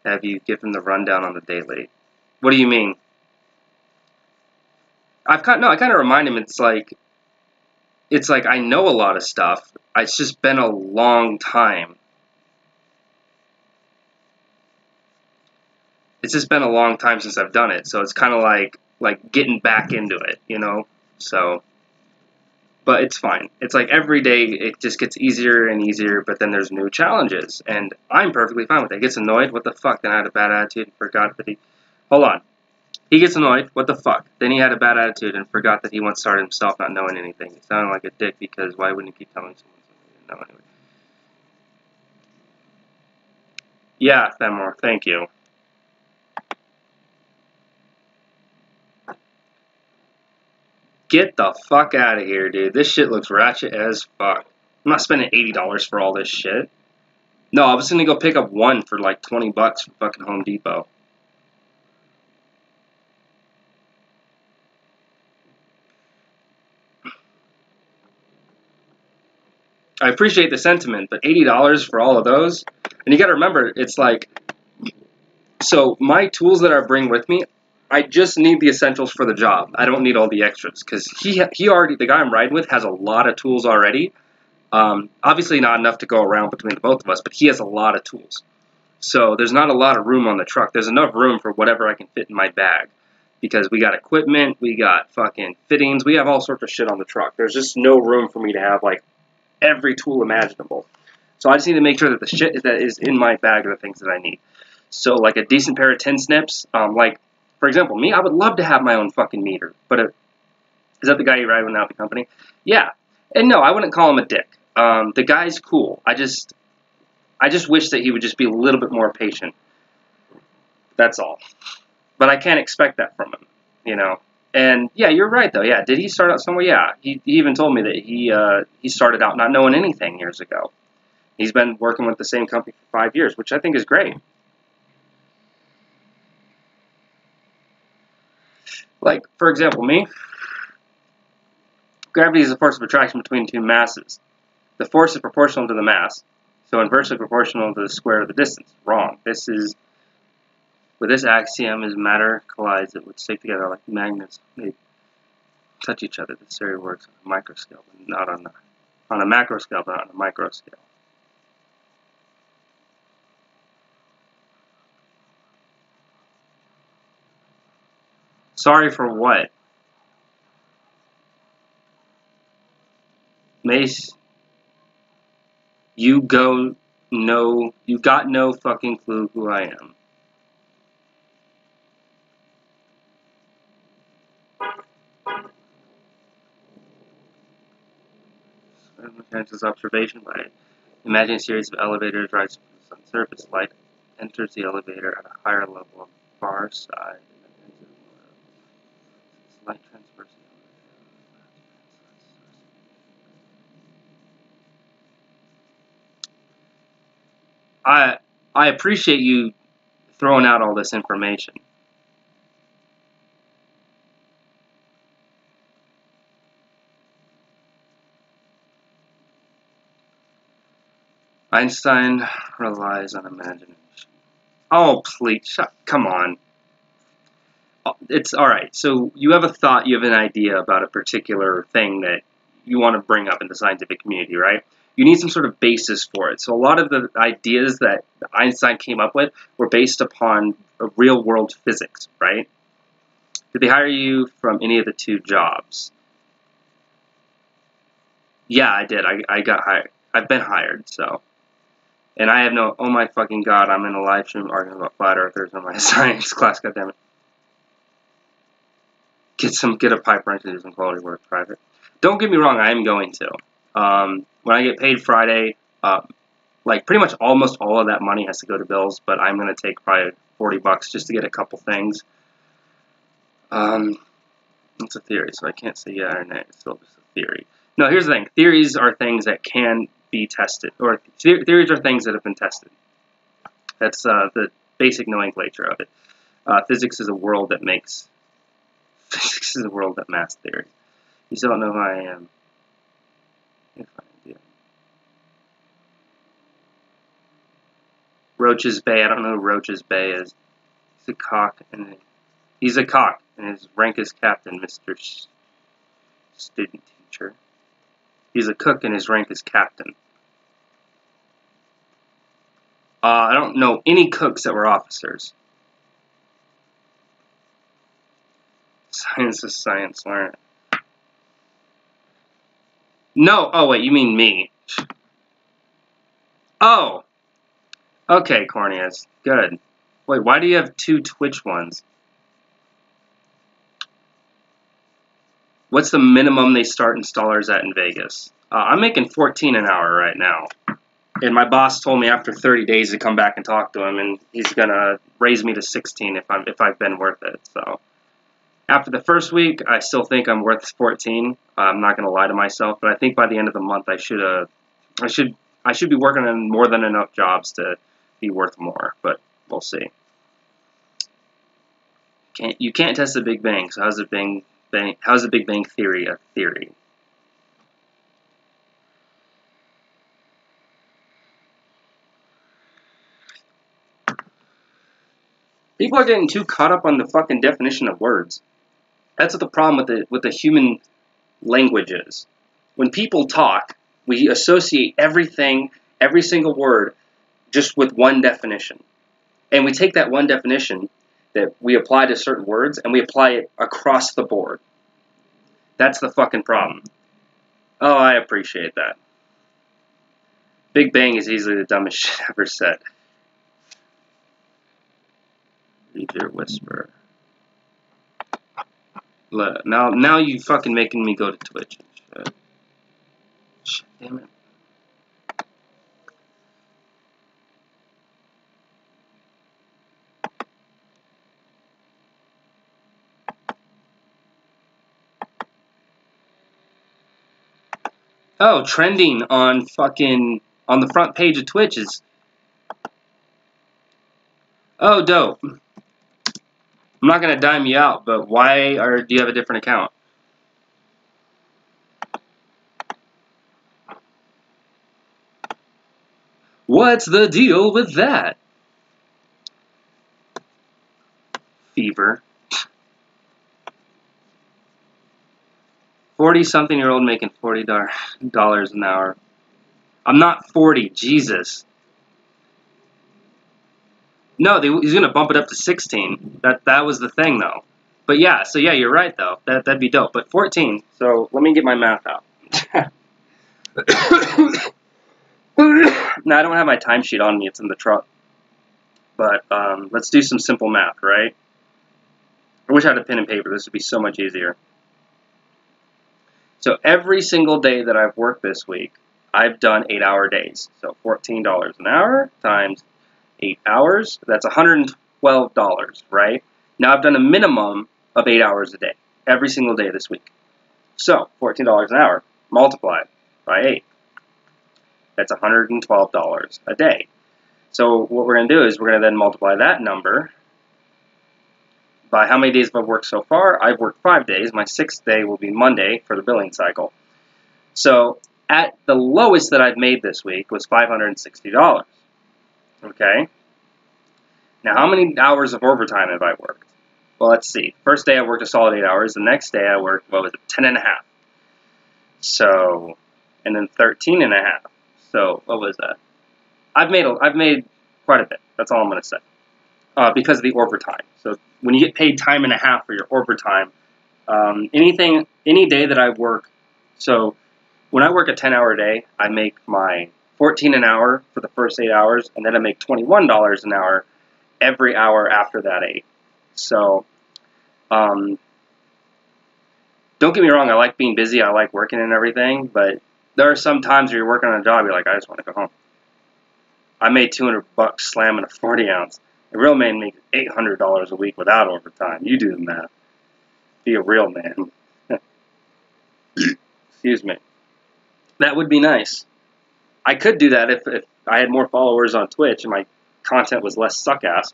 have you given the rundown on the daily? What do you mean? I kind of remind him, it's like I know a lot of stuff. It's just been a long time it's just been a long time since I've done it, so it's kind of like getting back into it, you know. So, but it's fine. It's like every day it just gets easier and easier, but then there's new challenges, and I'm perfectly fine with it. He gets annoyed, what the fuck? Then I had a bad attitude and forgot that he. Hold on. He gets annoyed, what the fuck? Then he had a bad attitude and forgot that he once started himself not knowing anything. He sounded like a dick because why wouldn't he keep telling someone something he didn't know anyway? Yeah, Themor, thank you. Get the fuck out of here, dude. This shit looks ratchet as fuck. I'm not spending $80 for all this shit. No, I was gonna go pick up one for like 20 bucks from fucking Home Depot. I appreciate the sentiment, but $80 for all of those? And you gotta remember, it's like, so my tools that I bring with me, I just need the essentials for the job. I don't need all the extras, because he already, the guy I'm riding with has a lot of tools already. Obviously not enough to go around between the both of us, but he has a lot of tools. So there's not a lot of room on the truck. There's enough room for whatever I can fit in my bag. Because we got equipment, we got fucking fittings, we have all sorts of shit on the truck. There's just no room for me to have like every tool imaginable. So I just need to make sure that the shit that is in my bag are the things that I need. So like a decent pair of 10 snips, like for example, me, I would love to have my own fucking meter. But is that the guy you ride with now at the company? Yeah. And no, I wouldn't call him a dick. The guy's cool. I just wish that he would just be a little bit more patient. That's all. But I can't expect that from him, you know. And yeah, you're right though. Yeah, did he start out somewhere? Yeah, he even told me that he started out not knowing anything years ago. He's been working with the same company for 5 years, which I think is great. Like, for example, me. Gravity is the force of attraction between two masses. The force is proportional to the mass, so inversely proportional to the square of the distance. Wrong. With this axiom, as matter collides, it would stick together like magnets. They touch each other. This theory works on a micro scale, but not on a macro scale, but not on a micro scale. Sorry for what? Mace, you got no fucking clue who I am. This observation by imagine a series of elevators rise from the sun's surface. Light enters the elevator at a higher level on the far side. Light transfers the elevator. I appreciate you throwing out all this information. Einstein relies on imagination. Oh, please, come on. It's alright, so you have a thought, you have an idea about a particular thing that you want to bring up in the scientific community, right? You need some sort of basis for it. So a lot of the ideas that Einstein came up with were based upon real-world physics, right? Did they hire you from any of the two jobs? Yeah, I did. I got hired. I've been hired, so. And I have no, oh my fucking god, I'm in a live stream arguing about flat earthers in my science class, goddammit. Get a pipe wrench and do some quality work private. Don't get me wrong, I am going to. When I get paid Friday, like pretty much almost all of that money has to go to bills, but I'm going to take probably 40 bucks just to get a couple things. It's a theory, so I can't say yeah or nay. It's still just a theory. No, here's the thing. Theories are things that can be tested, or theories are things that have been tested. That's the basic nomenclature of it. Physics is a world that makes... Physics is a world that mass theory. You still don't know who I am. If I do. Roach's Bay. I don't know who Roach's Bay is. He's a cock, and his rank is captain, Mr. Student Teacher. He's a cook, and his rank is captain. I don't know any cooks that were officers. Science is science, learn it. No, oh wait, you mean me. Oh! Okay, Corneas. Good. Wait, why do you have 2 Twitch ones? What's the minimum they start installers at in Vegas? I'm making 14 an hour right now. And my boss told me after 30 days to come back and talk to him, and he's gonna raise me to 16 if I've been worth it. So after the first week, I still think I'm worth 14. I'm not gonna lie to myself, but I think by the end of the month, I should be working on more than enough jobs to be worth more. But we'll see. You can't test the Big Bang. So how's the Big Bang Theory a theory? People are getting too caught up on the fucking definition of words. That's what the problem with the human language is. When people talk, we associate everything, every single word, just with one definition. And we take that one definition that we apply to certain words, and we apply it across the board. That's the fucking problem. Oh, I appreciate that. Big Bang is easily the dumbest shit ever said. Read your whisper. Look, now you fucking making me go to Twitch and shit. Shit, damn it. Oh, trending on on the front page of Twitch is... Oh, dope. I'm not gonna dime you out, but why do you have a different account? What's the deal with that? Fever. 40-something-year-old making $40 an hour. I'm not 40, Jesus. No, he's gonna bump it up to 16. That was the thing, though. But yeah, so yeah, you're right, though. That'd be dope. But 14. So let me get my math out. Now I don't have my timesheet on me. It's in the truck. But let's do some simple math, right? I wish I had a pen and paper. This would be so much easier. So every single day that I've worked this week, I've done 8-hour days. So $14 an hour times 8 hours, that's $112, right? Now I've done a minimum of 8 hours a day, every single day this week. So $14 an hour multiplied by 8. That's $112 a day. So what we're going to do is we're going to then multiply that number by how many days have I worked so far. I've worked 5 days. My 6th day will be Monday for the billing cycle. So at the lowest that I've made this week was $560. Okay? Now how many hours of overtime have I worked? Well, let's see. First day I worked a solid 8 hours. The next day I worked, what was it, 10 and a half. So, and then 13 and a half. So, what was that? I've made quite a bit. That's all I'm going to say. Because of the overtime. So when you get paid time and a half for your overtime, any day that I work, so when I work a 10-hour day, I make my $14 an hour for the first 8 hours, and then I make $21 an hour every hour after that 8. So, don't get me wrong, I like being busy, I like working and everything, but there are some times where you're working on a job, you're like, I just want to go home. I made $200 slamming a 40-ounce. A real man makes $800 a week without overtime. You do the math. Be a real man. Excuse me. That would be nice. I could do that if I had more followers on Twitch and my content was less suck-ass.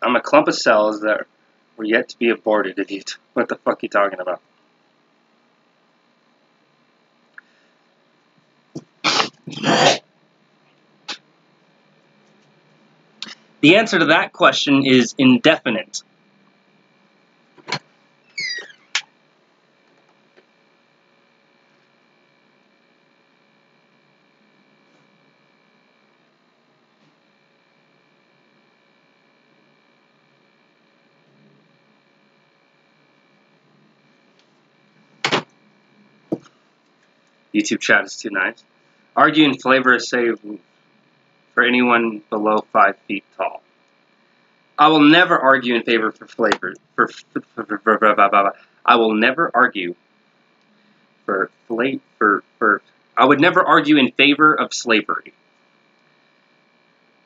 I'm a clump of cells that were yet to be aborted, idiot. What the fuck are you talking about? The answer to that question is indefinite. YouTube chat is too nice. Argue in flavor is safe for anyone below 5 feet tall. I will never argue in favor for flavor. I will never argue I would never argue in favor of slavery.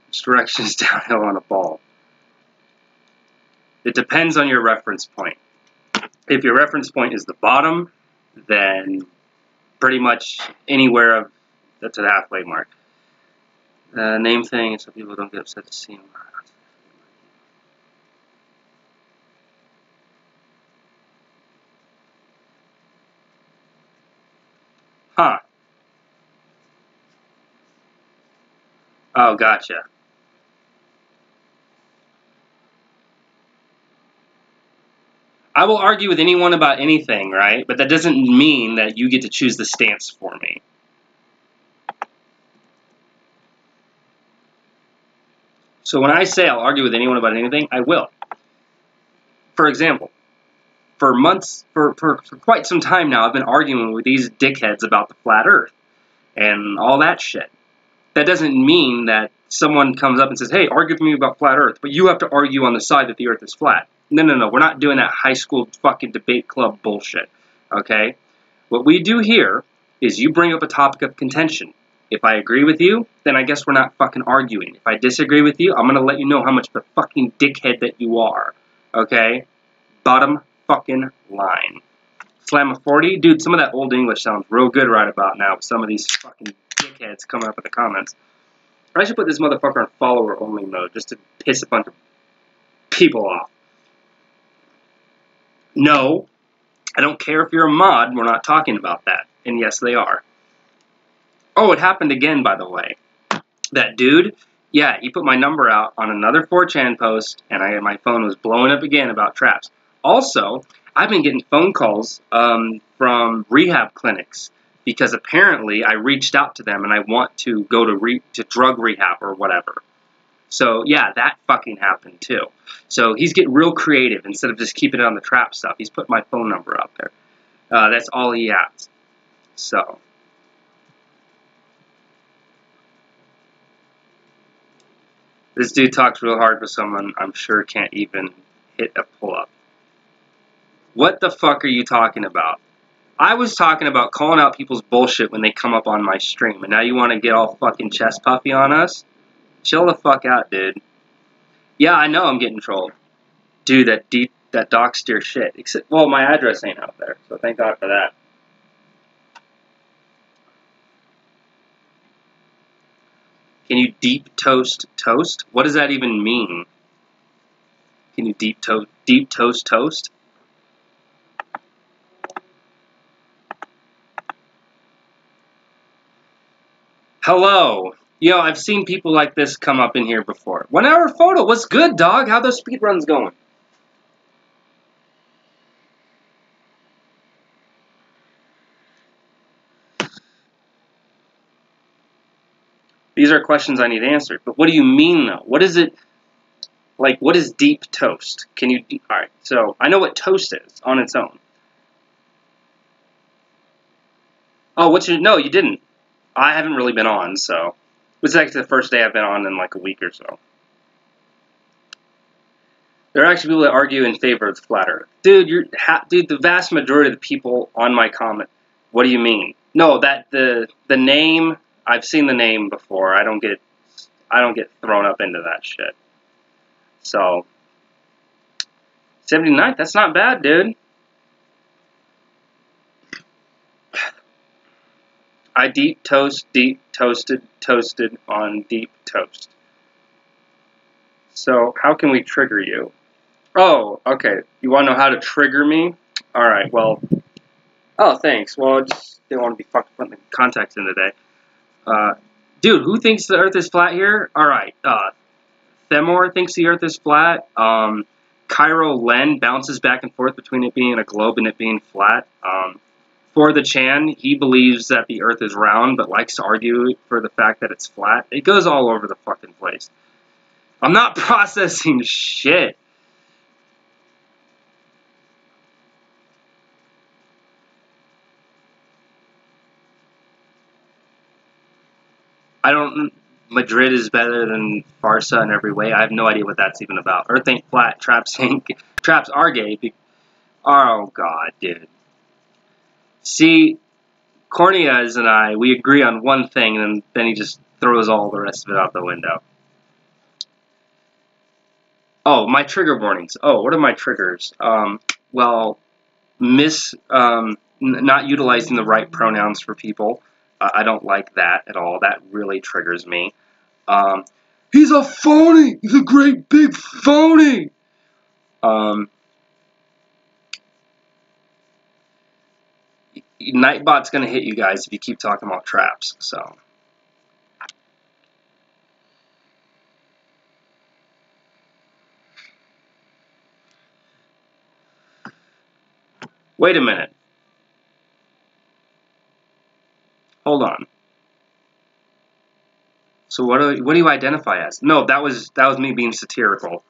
Which direction is downhill on a ball? It depends on your reference point. If your reference point is the bottom, then pretty much anywhere up to the halfway mark. Name thing so people don't get upset to see them. Huh. Oh, gotcha. I will argue with anyone about anything, right? But that doesn't mean that you get to choose the stance for me. So when I say I'll argue with anyone about anything, I will. For example, for months, for quite some time now, I've been arguing with these dickheads about the flat earth and all that shit. That doesn't mean that someone comes up and says, hey, argue with me about flat earth, but you have to argue on the side that the earth is flat. No, we're not doing that high school fucking debate club bullshit, okay? What we do here is you bring up a topic of contention. If I agree with you, then I guess we're not fucking arguing. If I disagree with you, I'm going to let you know how much of a fucking dickhead that you are, okay? Bottom fucking line. Slam a 40? Dude, some of that old English sounds real good right about now with some of these fucking dickheads coming up in the comments. I should put this motherfucker on follower-only mode just to piss a bunch of people off. No, I don't care if you're a mod, we're not talking about that. And yes, they are. Oh, it happened again, by the way. That dude, yeah, he put my number out on another 4chan post, and my phone was blowing up again about traps. Also, I've been getting phone calls from rehab clinics because apparently I reached out to them and I want to go to drug rehab or whatever. So, yeah, that fucking happened, too. So, he's getting real creative. Instead of just keeping it on the trap stuff, he's put my phone number out there. That's all he asked. So. This dude talks real hard with someone I'm sure can't even hit a pull-up. What the fuck are you talking about? I was talking about calling out people's bullshit when they come up on my stream, and now you want to get all fucking chest puffy on us? Chill the fuck out, dude. Yeah, I know I'm getting trolled. Dude, that doc steer shit. Except, well, my address ain't out there, so thank God for that. Can you deep toast toast? What does that even mean? Can you deep toast toast? Hello. Yo, I've seen people like this come up in here before. 1 hour photo. What's good, dog? How those speed runs going? These are questions I need answered. But what do you mean, though? What is it? Like, what is deep toast? Can you... Alright, so I know what toast is on its own. Oh, what's your... No, you didn't. I haven't really been on, so... It's actually the first day I've been on in like a week or so. There are actually people that argue in favor of the flat earth. Dude, dude, the vast majority of the people on my comment, what do you mean? No, that the name, I've seen the name before. I don't get thrown up into that shit. So 79th, that's not bad, dude. I deep toasted on deep toast. So how can we trigger you? Oh, okay. You want to know how to trigger me? All right. Well. Oh, thanks. Well, I just didn't want to be fucking putting the context in today. Dude, who thinks the Earth is flat here? All right. Themor thinks the Earth is flat. Cairo Len bounces back and forth between it being a globe and it being flat. For the Chan, he believes that the Earth is round, but likes to argue for the fact that it's flat. It goes all over the fucking place. I'm not processing shit. I don't. Madrid is better than Barca in every way. I have no idea what that's even about. Earth ain't flat. Traps are gay. Oh God, dude. See, Corneas and I, we agree on one thing, and then he just throws all the rest of it out the window. Oh, my trigger warnings. Oh, what are my triggers? Well, not utilizing the right pronouns for people. I don't like that at all. That really triggers me. He's a phony! He's a great big phony! Nightbot's gonna hit you guys if you keep talking about traps, so. Wait a minute. Hold on. So what do you identify as? No, that was me being satirical.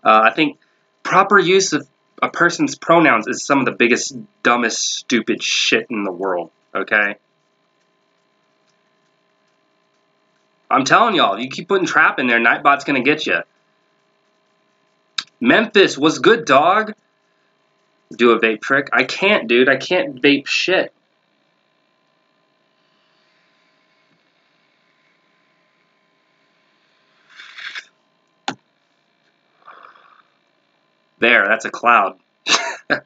I think proper use of a person's pronouns is some of the biggest, dumbest, stupid shit in the world, okay? I'm telling y'all, if you keep putting trap in there, Nightbot's gonna get you. Memphis was good, dog. Do a vape trick? I can't, dude. I can't vape shit. There, that's a cloud. If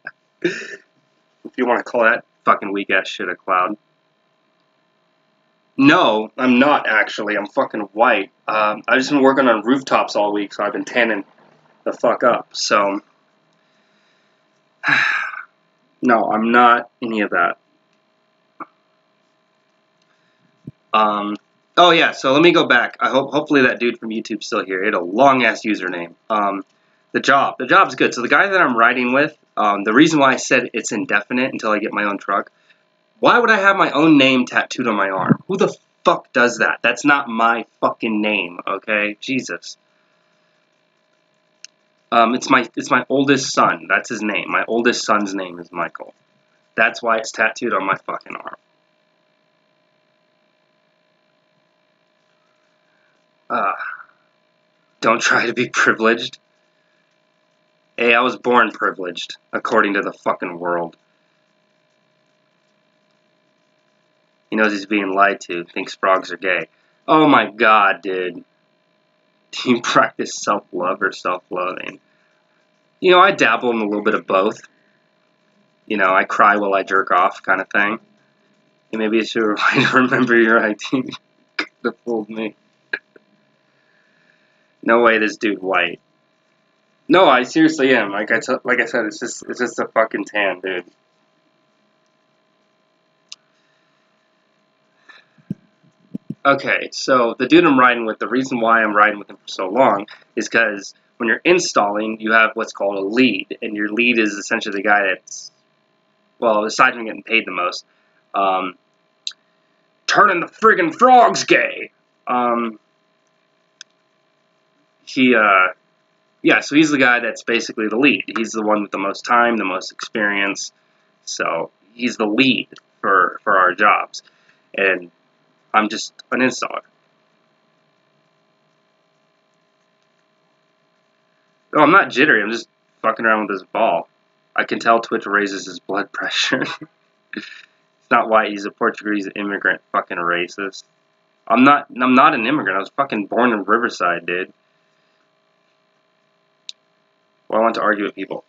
you want to call that fucking weak-ass shit a cloud. No, I'm not, actually. I'm fucking white. I've just been working on rooftops all week, so I've been tanning the fuck up. So, no, I'm not any of that. Oh, yeah, so let me go back. Hopefully that dude from YouTube's still here. He had a long-ass username. The job's good. So the guy that I'm riding with, the reason why I said it's indefinite until I get my own truck, why would I have my own name tattooed on my arm? Who the fuck does that? That's not my fucking name, okay? Jesus. It's my oldest son. That's his name. My oldest son's name is Michael. That's why it's tattooed on my fucking arm. Don't try to be privileged. Hey, I was born privileged, according to the fucking world. He knows he's being lied to, thinks frogs are gay. Oh my god, dude. Do you practice self-love or self-loathing? You know, I dabble in a little bit of both. You know, I cry while I jerk off kind of thing. And maybe it's your remember your ID. Could have fooled me. No way this dude white. No, I seriously am. Like I said, it's just a fucking tan, dude. Okay, so the dude I'm riding with, the reason why I'm riding with him for so long is because when you're installing, you have what's called a lead, and your lead is essentially the guy that's, well, aside from getting paid the most, turning the friggin' frogs gay. Yeah, so he's the guy that's basically the lead. He's the one with the most time, the most experience, so he's the lead for our jobs, and I'm just an installer. Oh, I'm not jittery, I'm just fucking around with this ball. I can tell Twitch raises his blood pressure. It's not white, he's a Portuguese immigrant, fucking racist. I'm not an immigrant, I was fucking born in Riverside, dude. Well, I want to argue with people.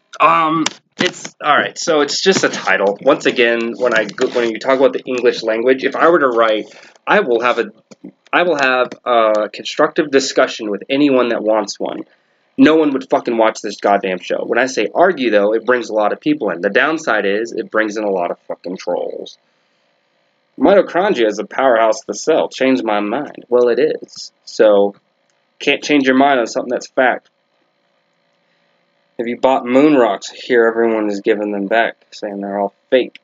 It's alright, so it's just a title. Once again, when you talk about the English language, if I were to write, I will have a constructive discussion with anyone that wants one. No one would fucking watch this goddamn show. When I say argue, though, it brings a lot of people in. The downside is, it brings in a lot of fucking trolls. Mitochondria is a powerhouse of the cell. Change my mind. Well, it is. So, can't change your mind on something that's fact. If you bought moon rocks, here everyone is giving them back, saying they're all fake.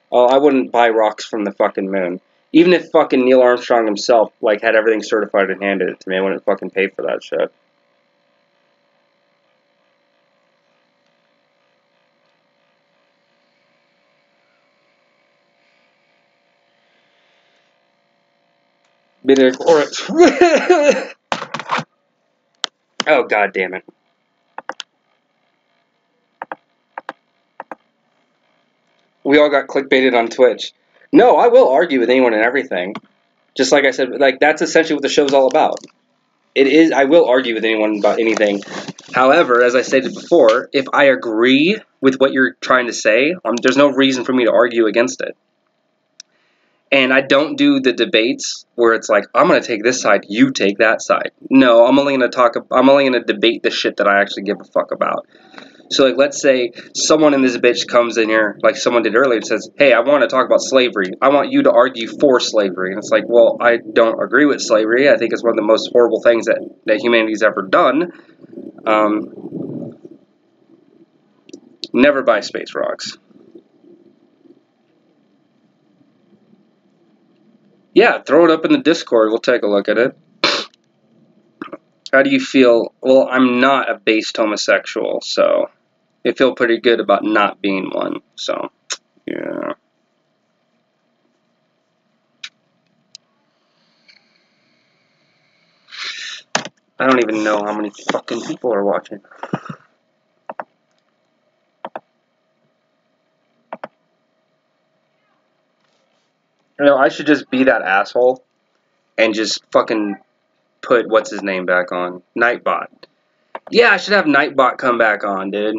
Oh, I wouldn't buy rocks from the fucking moon. Even if fucking Neil Armstrong himself, like, had everything certified and handed it to me, I wouldn't fucking pay for that shit. Oh, god damn it. We all got clickbaited on Twitch. No, I will argue with anyone and everything. Just like I said, like that's essentially what the show's all about. It is. I will argue with anyone about anything. However, as I stated before, if I agree with what you're trying to say, there's no reason for me to argue against it. And I don't do the debates where it's like, I'm going to take this side, you take that side. No, I'm only going to debate the shit that I actually give a fuck about. So, like, let's say someone in this bitch comes in here, like someone did earlier, and says, hey, I want to talk about slavery. I want you to argue for slavery. And it's like, well, I don't agree with slavery. I think it's one of the most horrible things that humanity's ever done. Never buy space rocks. Yeah, throw it up in the Discord. We'll take a look at it. How do you feel? Well, I'm not a based homosexual, so I feel pretty good about not being one. So, yeah. I don't even know how many fucking people are watching. You know, I should just be that asshole and just fucking put what's his name back on. Nightbot. Yeah, I should have Nightbot come back on, dude.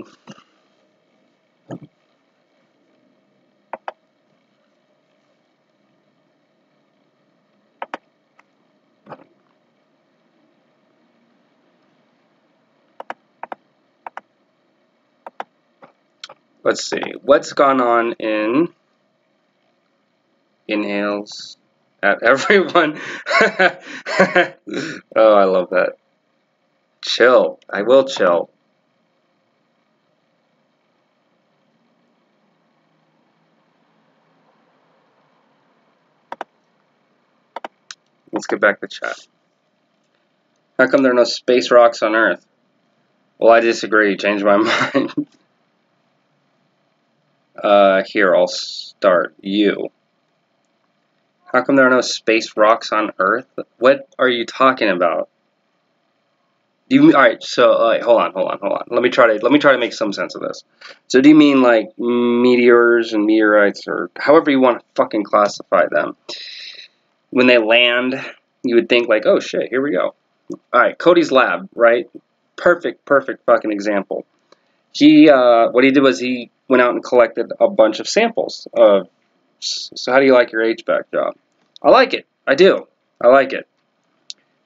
Let's see. What's gone on in inhales at everyone? Oh, I love that. Chill. I will chill. Let's get back to chat. How come there are no space rocks on Earth? Well, I disagree. Change my mind. Here, I'll start. You. How come there are no space rocks on Earth? What are you talking about? Alright, so hold on. Let me try to make some sense of this. So do you mean like meteors and meteorites, or however you want to fucking classify them? When they land, you would think like, oh shit, here we go. Alright, Cody's lab, right? Perfect fucking example. What he did was he went out and collected a bunch of samples. So how do you like your HVAC job? I like it. I do. I like it.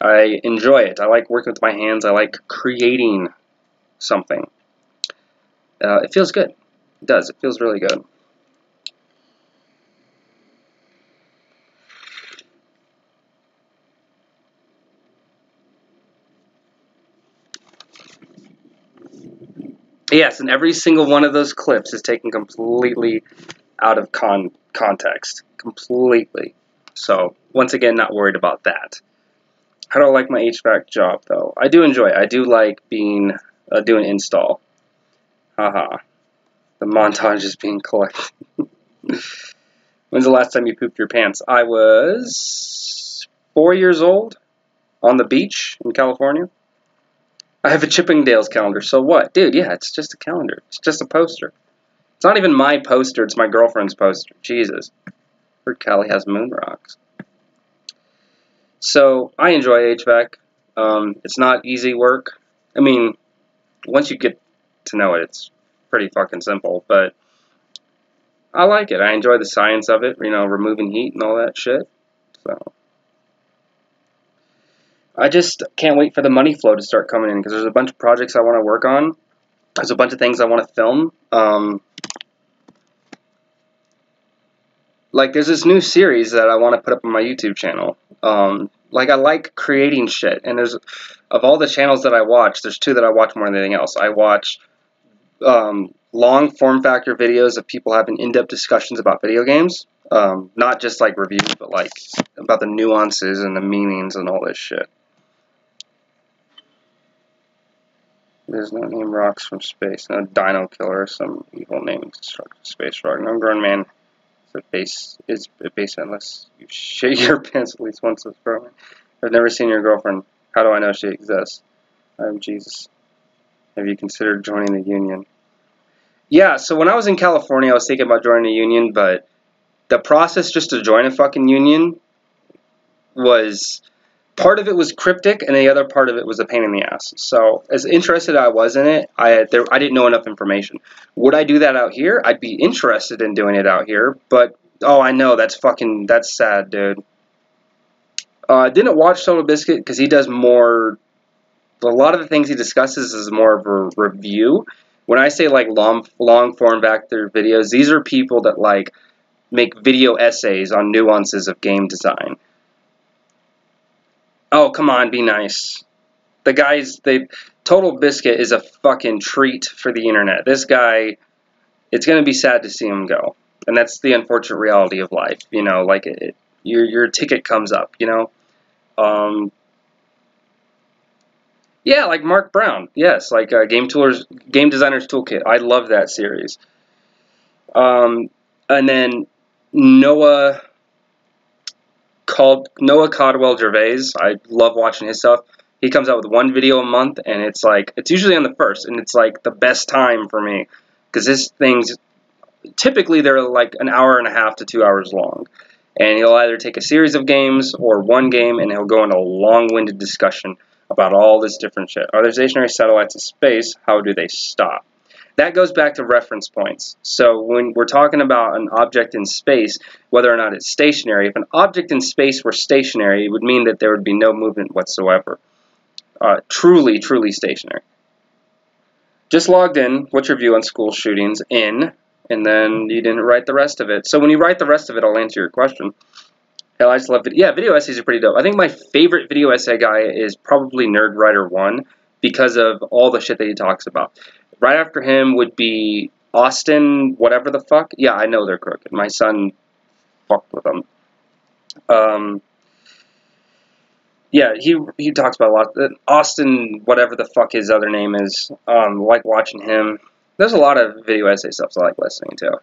I enjoy it. I like working with my hands. I like creating something. It feels good. It does. It feels really good. Yes, and every single one of those clips is taken completely out of context. Completely. So, once again, not worried about that. How do I like my HVAC job, though? I do enjoy it. I do like doing install. Haha. The montage is being collected. When's the last time you pooped your pants? I was 4 years old on the beach in California. I have a Chippendales calendar, so what? Dude, yeah, it's just a calendar. It's just a poster. It's not even my poster, it's my girlfriend's poster. Jesus. Heard Callie has moon rocks. So, I enjoy HVAC. It's not easy work. I mean, once you get to know it, it's pretty fucking simple, but I like it. I enjoy the science of it, you know, removing heat and all that shit. So, I just can't wait for the money flow to start coming in, because there's a bunch of projects I want to work on. There's a bunch of things I want to film. Like, there's this new series that I want to put up on my YouTube channel. Like, I like creating shit, and of all the channels that I watch, there's two that I watch more than anything else. I watch long form factor videos of people having in-depth discussions about video games. Not just like reviews, but like about the nuances and the meanings and all this shit. There's no name rocks from space. No dino killer, some evil name space rock. No grown man The base is base unless you shit your pants at least once this program. I've never seen your girlfriend. How do I know she exists? Jesus. Have you considered joining the union? Yeah, so when I was in California, I was thinking about joining a union, but the process just to join a fucking union was... Part of it was cryptic, and the other part of it was a pain in the ass. So, as interested I was in it, I didn't know enough information. Would I do that out here? I'd be interested in doing it out here, but, oh, I know, that's sad, dude. I didn't watch Total Biscuit, because he does more, a lot of the things he discusses is more of a review. When I say, like, long form vector videos, these are people that, like, make video essays on nuances of game design. Oh, come on, be nice. Total Biscuit is a fucking treat for the internet. This guy, it's going to be sad to see him go. And that's the unfortunate reality of life. You know, like, your ticket comes up, you know? Yeah, like Mark Brown. Yes, like Game Designer's Toolkit. I love that series. And then Noah Caldwell Gervais. I love watching his stuff. He comes out with one video a month, and it's usually on the first, and it's like the best time for me, because his things, typically they're like an hour and a half to 2 hours long, and he'll either take a series of games or one game, and he'll go into a long-winded discussion about all this different shit. Are there stationary satellites in space? How do they stop? That goes back to reference points. So when we're talking about an object in space, whether or not it's stationary, if an object in space were stationary, it would mean that there would be no movement whatsoever. Truly, truly stationary. Just logged in. What's your view on school shootings? And then you didn't write the rest of it. So when you write the rest of it, I'll answer your question. Hell, I just love it. Yeah, video essays are pretty dope. I think my favorite video essay guy is probably NerdWriter1 because of all the shit that he talks about. Right after him would be Austin, whatever the fuck. Yeah, I know they're crooked. My son fucked with them. Yeah, he talks about a lot. Austin, whatever the fuck his other name is. Like watching him. There's a lot of video essay stuff I like listening to.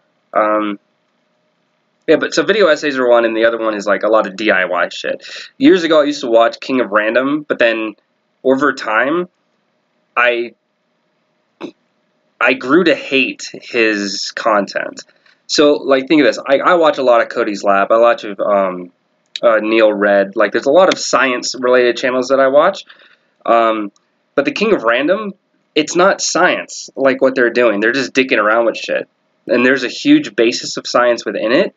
Yeah, but so video essays are one, and the other one is like a lot of DIY shit. Years ago, I used to watch King of Random, but then over time, I grew to hate his content. So, like, think of this. I watch a lot of Cody's Lab. I watch Neil Red. Like, there's a lot of science-related channels that I watch. But the King of Random, it's not science, like what they're doing. They're just dicking around with shit. And there's a huge basis of science within it.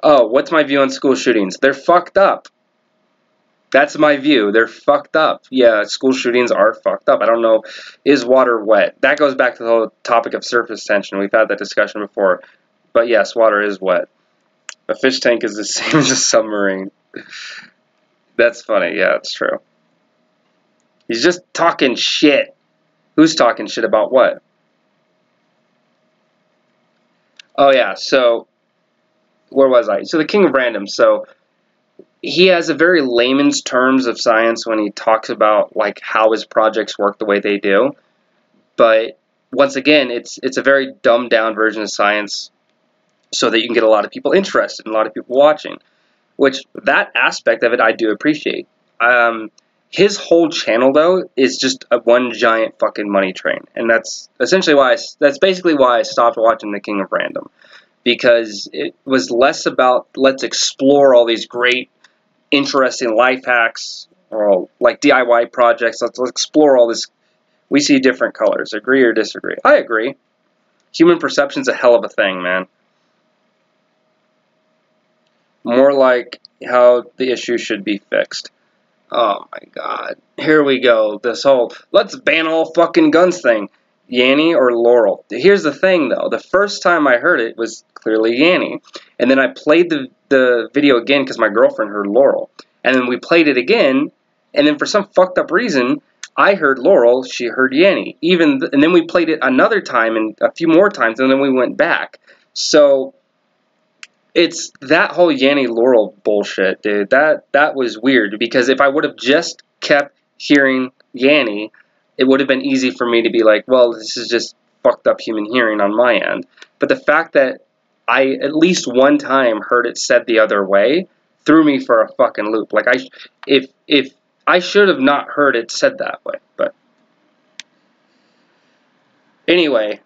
Oh, what's my view on school shootings? They're fucked up. That's my view. They're fucked up. Yeah, school shootings are fucked up. I don't know. Is water wet? That goes back to the whole topic of surface tension. We've had that discussion before. But yes, water is wet. A fish tank is the same as a submarine. That's funny. Yeah, it's true. He's just talking shit. Who's talking shit about what? Oh, yeah. So, where was I? So, the King of Random. So, he has a very layman's terms of science when he talks about like how his projects work the way they do. But once again, it's a very dumbed down version of science so that you can get a lot of people interested and a lot of people watching. Which that aspect of it I do appreciate. His whole channel though is just a one giant fucking money train, and that's essentially why that's basically why I stopped watching The King of Random, because it was less about let's explore all these great interesting life hacks or like DIY projects. Let's explore all this. We see different colors. Agree or disagree? I agree. Human perception's a hell of a thing, man. More like how the issue should be fixed. Oh my god. Here we go. This whole let's ban all fucking guns thing. Yanny or Laurel? Here's the thing though. The first time I heard it was clearly Yanny. And then I played the video again because my girlfriend heard Laurel. And then we played it again. And then for some fucked up reason, I heard Laurel, she heard Yanny. And then we played it another time and a few more times, and then we went back. So it's that whole Yanny Laurel bullshit, dude. That was weird, because if I would have just kept hearing Yanny, it would have been easy for me to be like, well, this is just fucked up human hearing on my end. But the fact that I at least one time heard it said the other way threw me for a fucking loop. Like if I should have not heard it said that way. But anyway,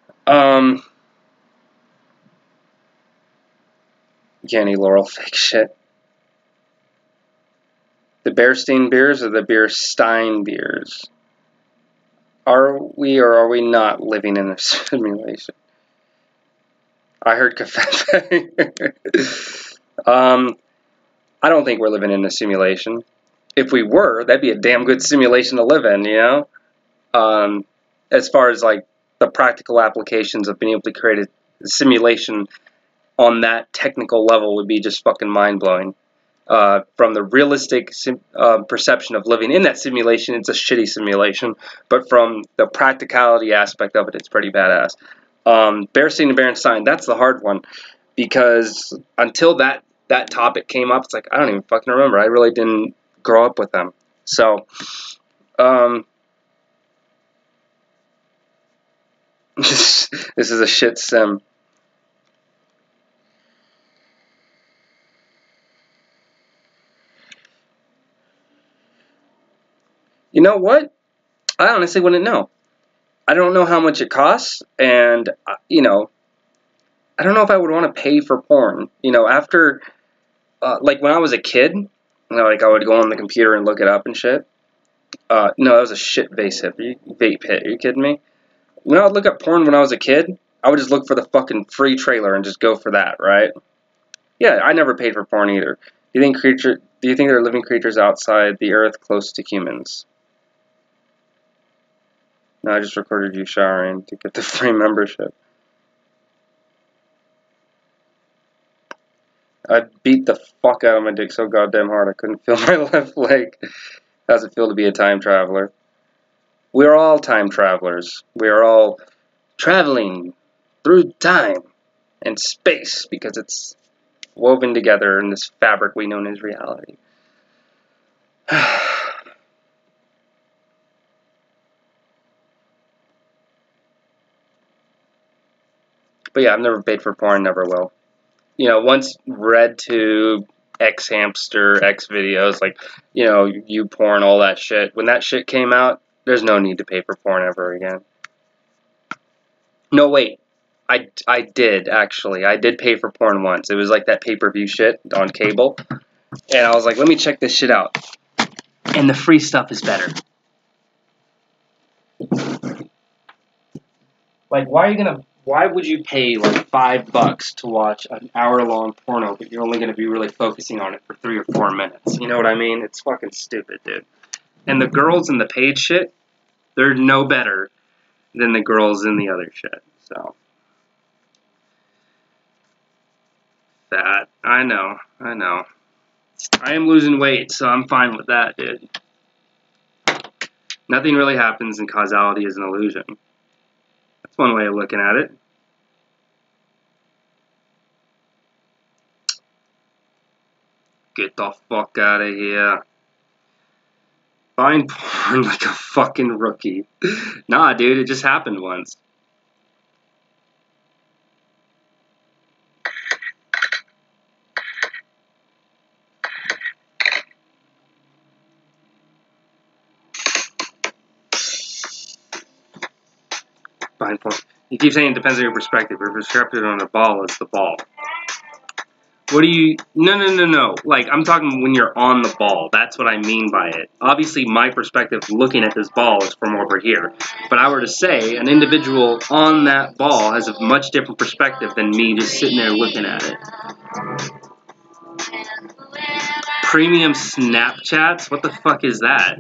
Jenny Laurel fake shit. The Bearstein beers or the Beerstein beers? Are we or are we not living in a simulation? I heard cafe. I don't think we're living in a simulation. If we were, that'd be a damn good simulation to live in, you know? As far as like the practical applications of being able to create a simulation on that technical level would be just fucking mind-blowing. From the realistic perception of living in that simulation, it's a shitty simulation. But from the practicality aspect of it, it's pretty badass. Bearstein and Berenstein, that's the hard one. Because until that topic came up, it's like, I don't even fucking remember. I really didn't grow up with them. So, this is a shit sim. You know what? I honestly wouldn't know. I don't know how much it costs, and, you know, I don't know if I would want to pay for porn. You know, after, like, when I was a kid, you know, like, I would go on the computer and look it up and shit. No, that was a shit vape hit. Are you kidding me? When I would look up porn when I was a kid, I would just look for the fucking free trailer and just go for that, right? Yeah, I never paid for porn either. Do you think there are living creatures outside the Earth close to humans? No, I just recorded you showering to get the free membership. I beat the fuck out of my dick so goddamn hard I couldn't feel my left leg. How does it feel to be a time traveler? We are all time travelers. We are all traveling through time and space because it's woven together in this fabric we know as reality. But yeah, I've never paid for porn, never will. You know, once RedTube, Xhamster, Xvideos, like, you know, YouPorn, all that shit, when that shit came out, there's no need to pay for porn ever again. No, wait. I did, actually. I did pay for porn once. It was like that pay-per-view shit on cable. And I was like, let me check this shit out. And the free stuff is better. Like, why would you pay like $5 to watch an hour-long porno, but you're only going to be really focusing on it for 3 or 4 minutes? You know what I mean? It's fucking stupid, dude. And the girls in the paid shit, they're no better than the girls in the other shit. So, that, I know. I am losing weight, so I'm fine with that, dude. Nothing really happens and causality is an illusion. That's one way of looking at it. Get the fuck out of here. Find porn like a fucking rookie. Nah, dude, it just happened once. Find porn. You keep saying it depends on your perspective. Your perspective on the ball is the ball. What do you... No. Like, I'm talking when you're on the ball. That's what I mean by it. Obviously, my perspective looking at this ball is from over here. But I were to say, an individual on that ball has a much different perspective than me just sitting there looking at it. Premium Snapchats? What the fuck is that?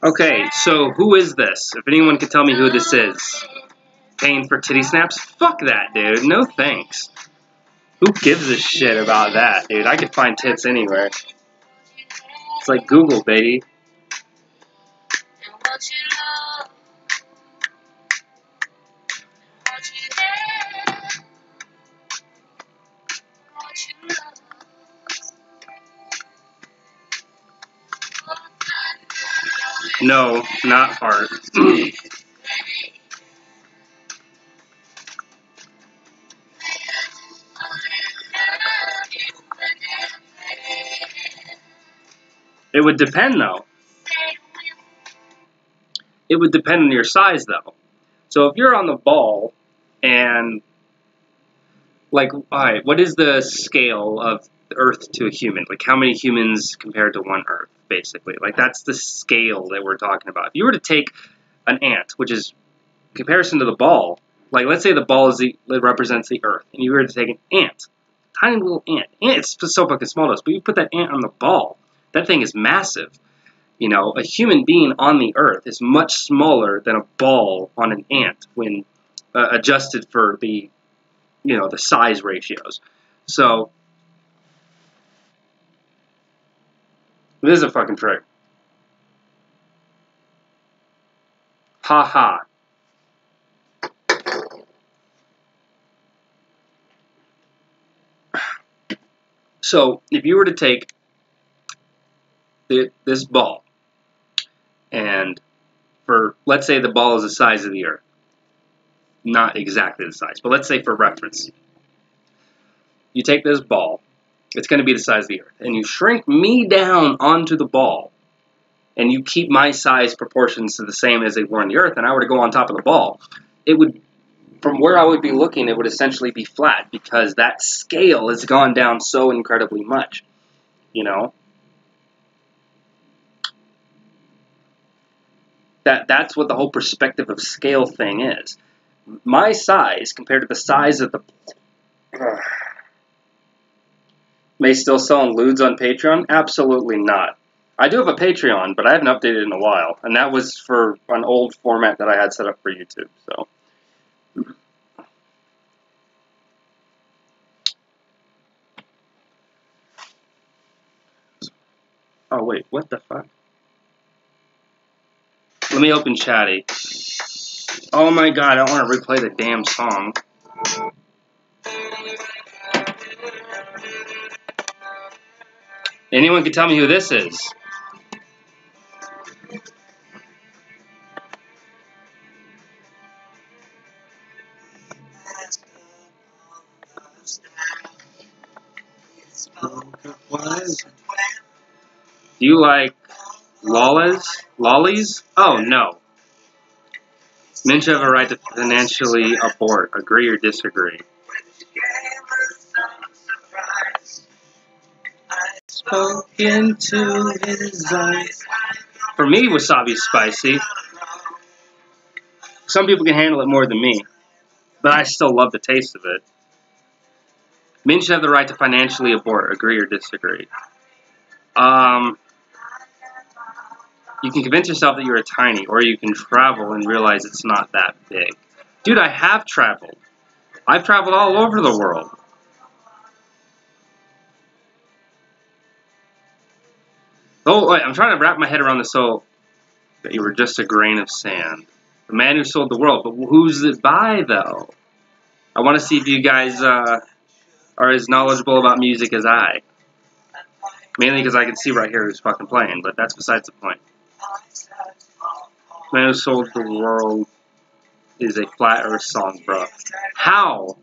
Okay, so who is this? If anyone could tell me who this is. Paying for titty snaps? Fuck that, dude. No thanks. Who gives a shit about that, dude? I could find tits anywhere. It's like Google, baby. No, not heart. It would depend, though. It would depend on your size, though. So if you're on the ball, and, like, alright, what is the scale of Earth to a human? Like, how many humans compared to one Earth, basically? Like, that's the scale that we're talking about. If you were to take an ant, which is comparison to the ball, like, let's say the ball represents the Earth, and you were to take an ant, tiny little ant. It's so fucking small to us, but you put that ant on the ball, that thing is massive. You know, a human being on the Earth is much smaller than a ball on an ant when adjusted for the, you know, the size ratios. So, this is a fucking trick. Ha ha. So, if you were to take this ball, and for, let's say the ball is the size of the Earth. Not exactly the size, but let's say for reference. You take this ball, it's going to be the size of the Earth, and you shrink me down onto the ball, and you keep my size proportions to the same as they were on the Earth, and I were to go on top of the ball, it would, from where I would be looking, it would essentially be flat, because that scale has gone down so incredibly much, you know? That's what the whole perspective of scale thing is. My size compared to the size of the... May still selling lewds on Patreon? Absolutely not. I do have a Patreon, but I haven't updated in a while, and that was for an old format that I had set up for YouTube, so... Oh, wait, what the fuck? Let me open Chatty. Oh my god, I don't want to replay the damn song. Anyone can tell me who this is? Do you like lollies? Oh, no. Men should have a right to financially abort. Agree or disagree? Spoke into his eyes. For me, wasabi's spicy. Some people can handle it more than me, but I still love the taste of it. Men should have the right to financially abort. Agree or disagree? You can convince yourself that you're tiny, or you can travel and realize it's not that big. Dude, I have traveled. I've traveled all over the world. Oh, wait, I'm trying to wrap my head around this so that you were just a grain of sand. The man who sold the world. But who's it by, though? I want to see if you guys are as knowledgeable about music as I. Mainly because I can see right here who's fucking playing, but that's besides the point. The man who sold the world is a flat earth song, bro. How?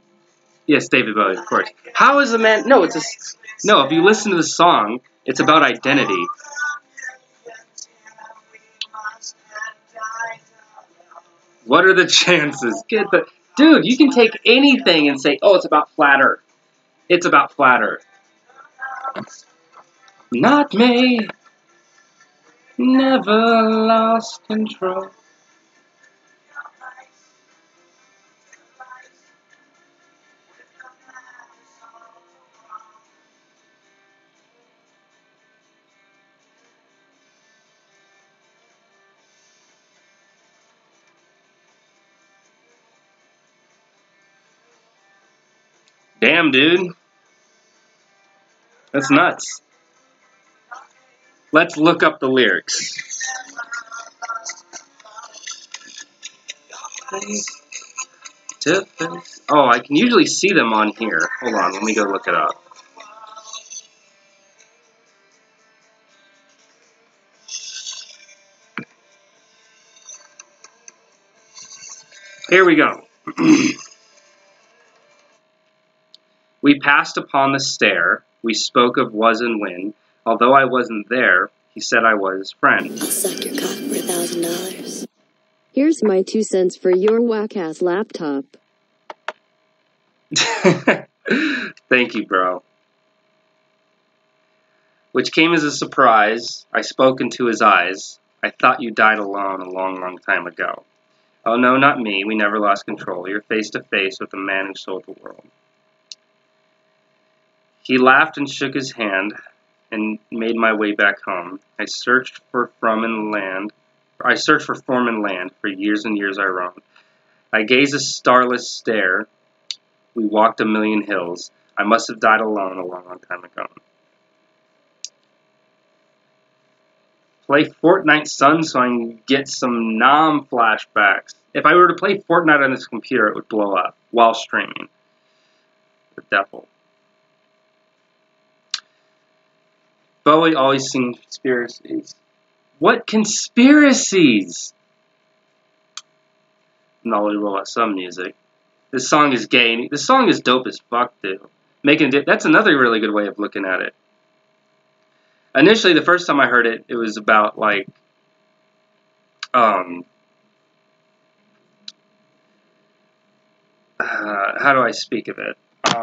Yes, David Bowie, of course. How is the man... No, it's a... No, if you listen to the song, it's about identity. What are the chances? Get the... Dude, you can take anything and say, oh, it's about flat earth. It's about flat earth. Not me. Never lost control. Damn, dude. That's nuts. Let's look up the lyrics. Oh, I can usually see them on here. Hold on, let me go look it up. Here we go. We passed upon the stair. We spoke of was and when. Although I wasn't there, he said I was his friend. I'll suck your cock for $1,000. Here's my 2 cents for your whack-ass laptop. Thank you, bro. Which came as a surprise. I spoke into his eyes. I thought you died alone a long, long time ago. Oh no, not me. We never lost control. You're face to face with the man who sold the world. He laughed and shook his hand and made my way back home. I searched for form and land. For years and years I roamed. I gazed a starless stare. We walked a million hills. I must have died alone a long, long time ago. Play Fortnite, son, so I can get some flashbacks. If I were to play Fortnite on this computer, it would blow up while streaming. The devil. Bowie always sings conspiracies. What conspiracies? Knowledgeable about some music. This song is gay. This song is dope as fuck, dude. That's another really good way of looking at it. Initially, the first time I heard it, it was about, like, how do I speak of it?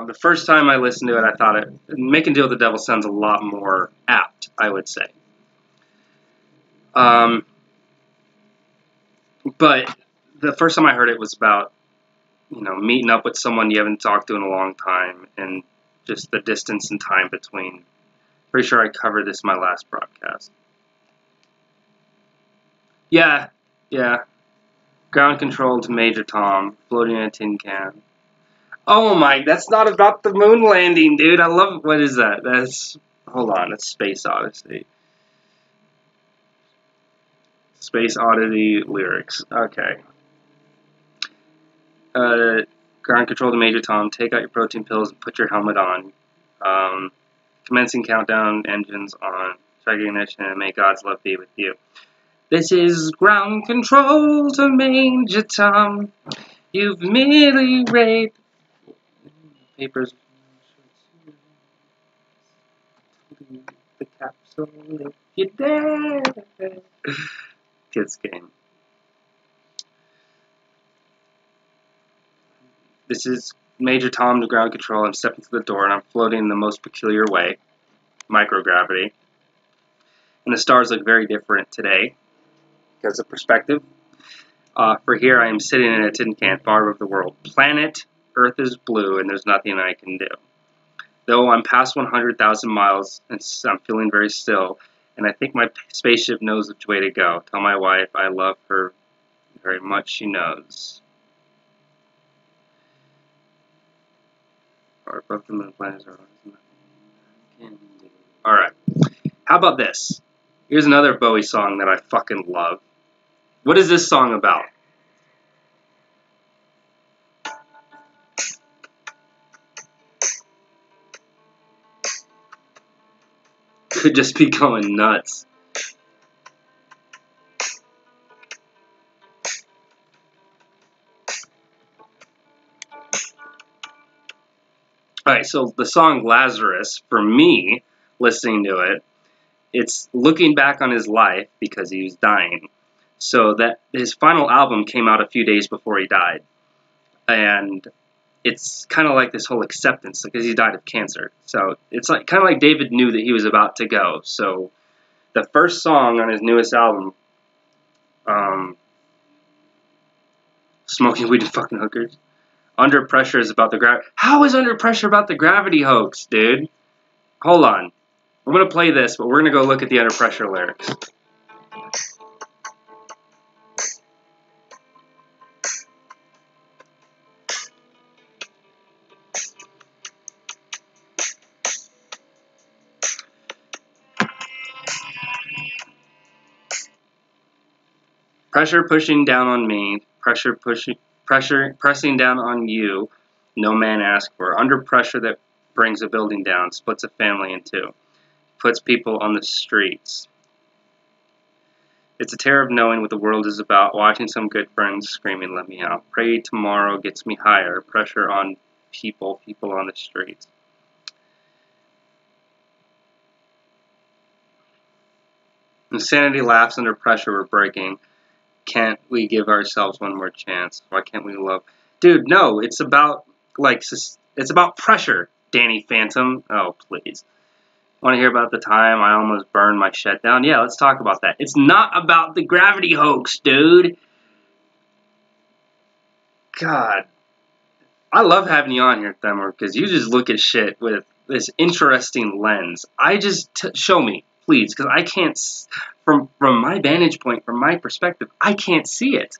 The first time I listened to it, I thought Making Deal with the Devil sounds a lot more apt, I would say. But the first time I heard it was about, you know, meeting up with someone you haven't talked to in a long time and just the distance and time between. Pretty sure I covered this in my last broadcast. Yeah. Ground control to Major Tom, floating in a tin can. Oh my, that's not about the moon landing, dude. I love, what is that? Hold on, that's Space Odyssey. Space Oddity lyrics, okay. Ground control to Major Tom, take out your protein pills and put your helmet on. Commencing countdown, engines on. Strike ignition and may God's love be with you. This is ground control to Major Tom. You've merely read papers. The capsule if you're dead. Kids game. This is Major Tom to ground control. I'm stepping through the door and I'm floating in the most peculiar way. Microgravity. And the stars look very different today because of perspective. For here I am sitting in a tin can far above the world. Planet Earth is blue and there's nothing I can do. Though I'm past 100,000 miles and I'm feeling very still, and I think my spaceship knows which way to go. Tell my wife I love her very much, she knows. Or above the moon planets are alright. How about this? Here's another Bowie song that I fucking love. What is this song about? Could just be going nuts. Alright, so the song Lazarus, for me, listening to it, it's looking back on his life because he was dying. So that his final album came out a few days before he died. And it's kind of like this whole acceptance because he died of cancer. So it's like kind of like David knew that he was about to go. So the first song on his newest album, Smoking Weed and Fucking Hookers, Under Pressure is about the gravity. How is Under Pressure about the gravity hoax, dude? Hold on. I'm going to play this, but we're going to go look at the Under Pressure lyrics. Pressure pushing down on me, pressure pressing down on you, no man asked for. Under pressure that brings a building down, splits a family in two, puts people on the streets. It's a terror of knowing what the world is about, watching some good friends screaming, let me out. Pray tomorrow gets me higher, pressure on people on the streets. Insanity laughs under pressure, we're breaking. Can't we give ourselves one more chance? Why can't we love? Dude, no, it's about, like, it's about pressure, Danny Phantom. Oh, please. Want to hear about the time I almost burned my shed down? Yeah, let's talk about that. It's not about the gravity hoax, dude. God. I love having you on here, Themmer, because you just look at shit with this interesting lens. Show me, please, because I can't, from my vantage point, from my perspective, I can't see it.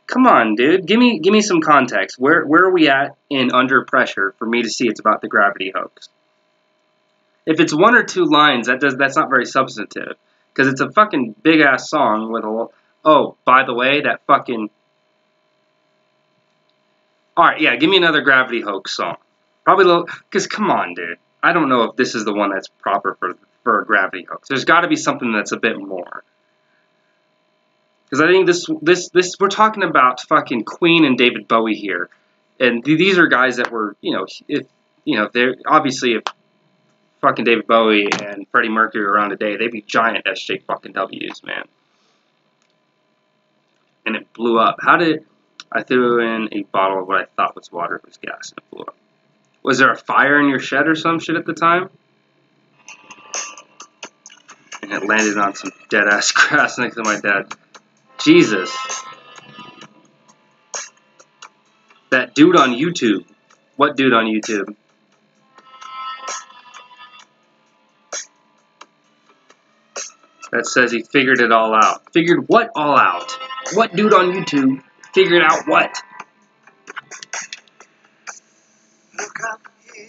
Come on, dude. Give me some context. Where are we at in Under Pressure for me to see it's about the gravity hoax? If it's one or two lines, that's not very substantive, because it's a fucking big ass song with a. Oh, by the way, that fucking. All right, yeah, give me another gravity hoax song. Probably a little, because come on, dude. I don't know if this is the one that's proper for a gravity hoax. There's got to be something that's a bit more. Because I think this we're talking about fucking Queen and David Bowie here, and these are guys that were, if they're obviously if fucking David Bowie and Freddie Mercury were around today, they'd be giant SJ fucking W's, man. And it blew up. How did I threw in a bottle of what I thought was water? It was gas, and it blew up. Was there a fire in your shed or some shit at the time? And it landed on some dead ass grass next to my dad. Jesus. That dude on YouTube. What dude on YouTube? That says he figured it all out. Figured what all out? What dude on YouTube figured out what? Look up here,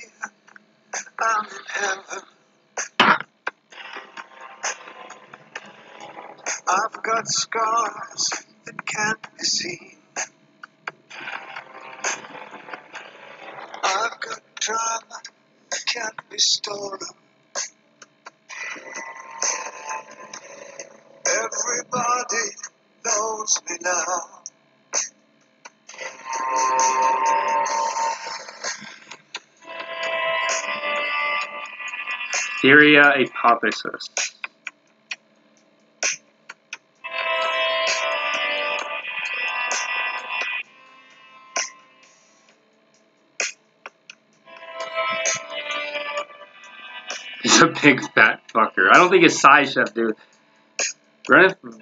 I'm in heaven. I've got scars that can't be seen. I've got drama that can't be stolen. Everybody knows me now. Syria apophysis. He's a big fat fucker. I don't think his size chef, dude. Whoa.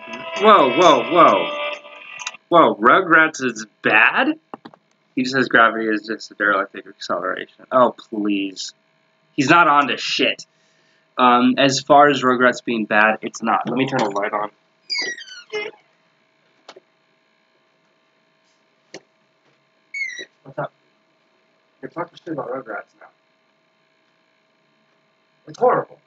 Rugrats is bad? He just says gravity is just a dielectric acceleration. Oh, please. He's not on to shit. As far as Rugrats being bad, it's not. Let me turn the light on. What's up? You're talking shit about Rugrats now. It's horrible.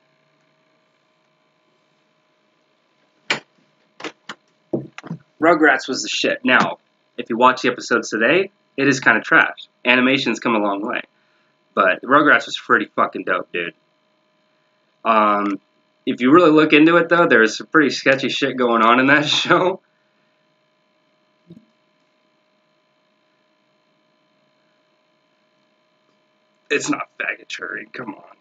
Rugrats was the shit. Now, if you watch the episodes today, it is kind of trash. Animation's come a long way. But Rugrats was pretty fucking dope, dude. If you really look into it, though, there's some pretty sketchy shit going on in that show. It's not faggotry, come on.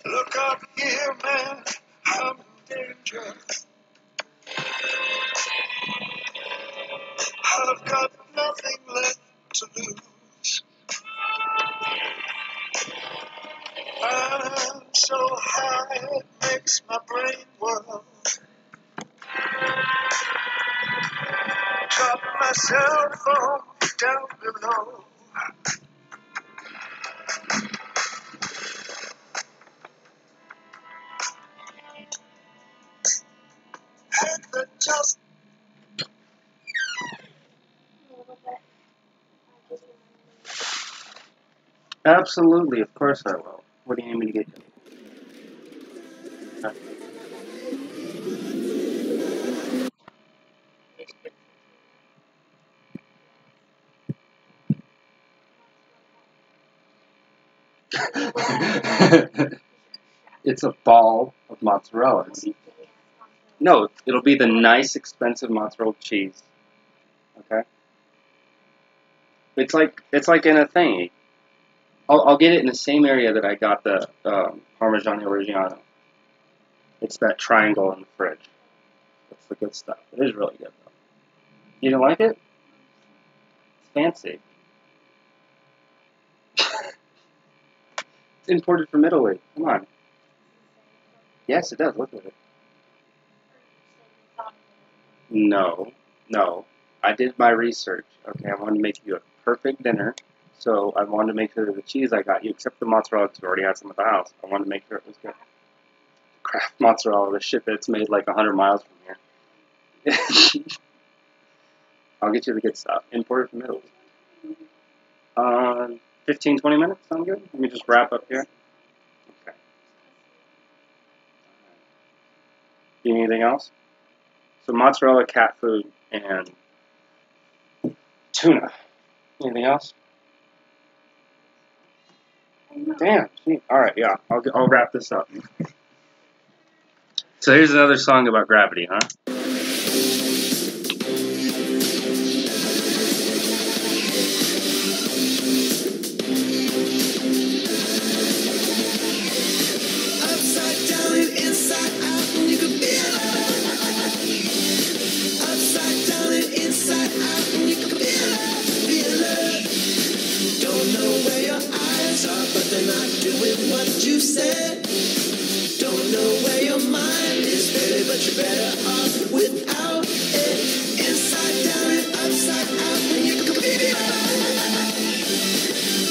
Look up here, man, I'm in danger. I've got nothing left to lose. I'm so high, it makes my brain whirl. Drop my cell phone down below. And then just Absolutely, of course I will. What do you need me to get you? It's a ball of mozzarella. No, it'll be the nice, expensive mozzarella cheese. Okay? It's like in a thing. I'll get it in the same area that I got the Parmigiano Reggiano. It's that triangle in the fridge. That's the good stuff. It is really good, though. You don't like it? It's fancy. It's imported from Italy. Come on. Yes, it does. Look at it. No. I did my research. Okay, I wanted to make you a perfect dinner. So I wanted to make sure that the cheese I got you, except the mozzarella, because we already had some at the house. I wanted to make sure it was good. Kraft mozzarella, the shit that's made like 100 miles from here. I'll get you the good stuff. Imported from Italy. 15, 20 minutes? Sound good? Let me just wrap up here. Okay. You need anything else? So mozzarella, cat food, and tuna. Anything else? Damn. Gee. All right. Yeah. I'll wrap this up. So here's another song about gravity, huh? Upside down and inside out, and you can feel it. Upside down and inside out, and you can feel it. Don't know where your eyes are, but they're not doing what you said. Don't know where your mind is, baby, but you're better off without it. Inside down and upside out, and you can feel it.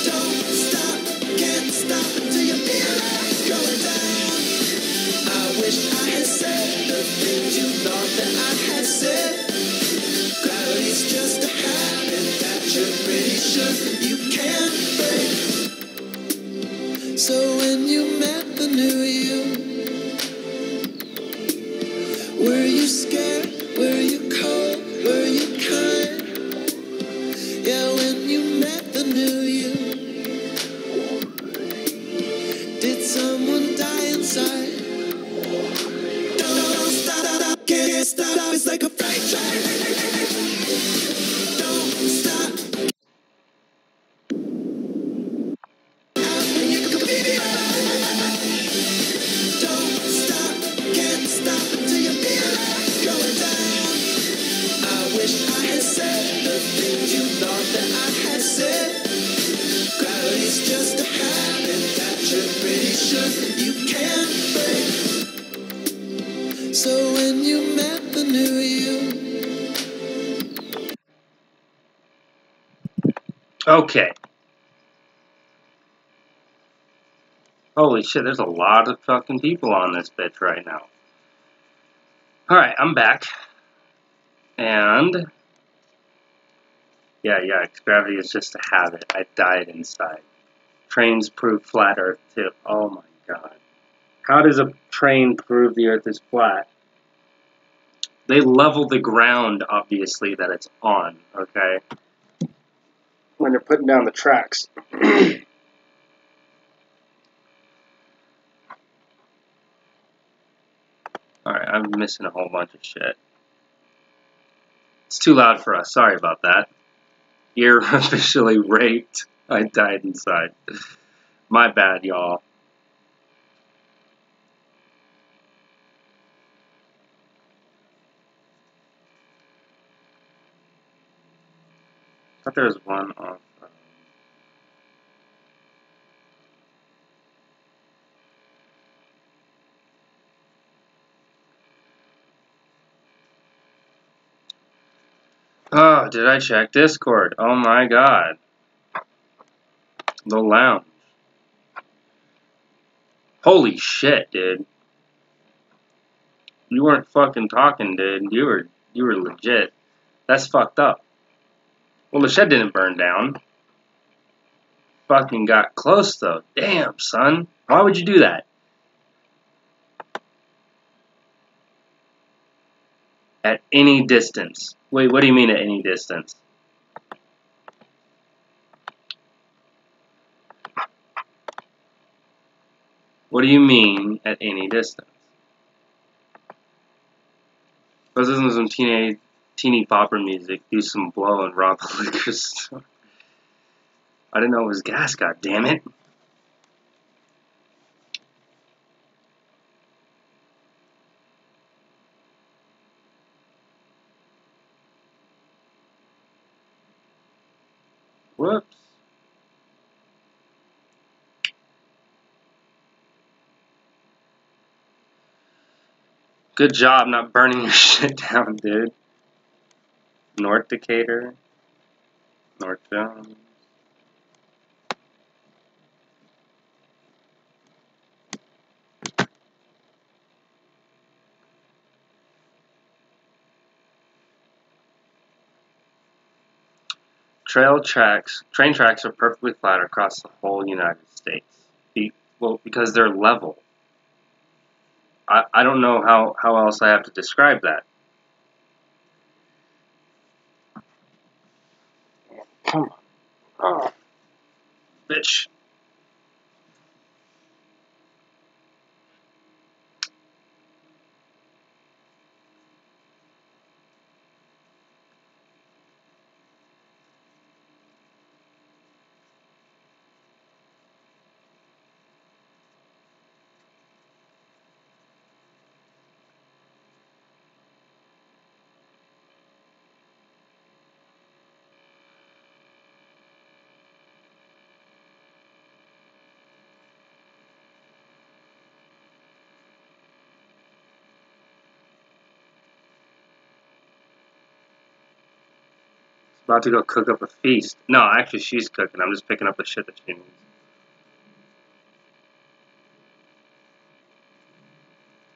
Don't stop, can't stop until you feel it going down. I wish I had said the things you thought that I had said. Gravity's just a habit that you're pretty sure you can't break. So when you met the new you, were you scared? Were you cold? Were you kind? Yeah, when you met the new you, did someone die inside? Don't stop, can't stop, it's like a freight train. Don't stop. Don't stop, can't stop until you feel it going down. I wish I had said the things you thought that I had said. Gravity's just a habit that you're pretty sure you can't break. So when you met the new you. Okay. Holy shit, there's a lot of fucking people on this bitch right now. Alright, I'm back. And yeah, gravity is just a habit. I died inside. Trains prove flat Earth too. Oh my god. How does a train prove the Earth is flat? They level the ground, obviously, that it's on, okay? When they're putting down the tracks. Alright, I'm missing a whole bunch of shit. It's too loud for us. Sorry about that. You're officially raped. I died inside. My bad, y'all. I thought there was one off. Oh, did I check Discord? Oh my god. The lounge. Holy shit, dude. You weren't fucking talking, dude. You were legit. That's fucked up. Well, the shed didn't burn down. Fucking got close though. Damn, son. Why would you do that? At any distance. Wait, what do you mean at any distance? What do you mean at any distance? Let's listen to some teeny popper music. Do some blow and rob the liquor store. I didn't know it was gas. God damn it! Whoops. Good job not burning your shit down, dude. North Decatur. North Jones. Train tracks are perfectly flat across the whole United States. Well, because they're level. I don't know how else I have to describe that. Come on. Oh, bitch. About to go cook up a feast. No, actually, she's cooking. I'm just picking up the shit that she needs.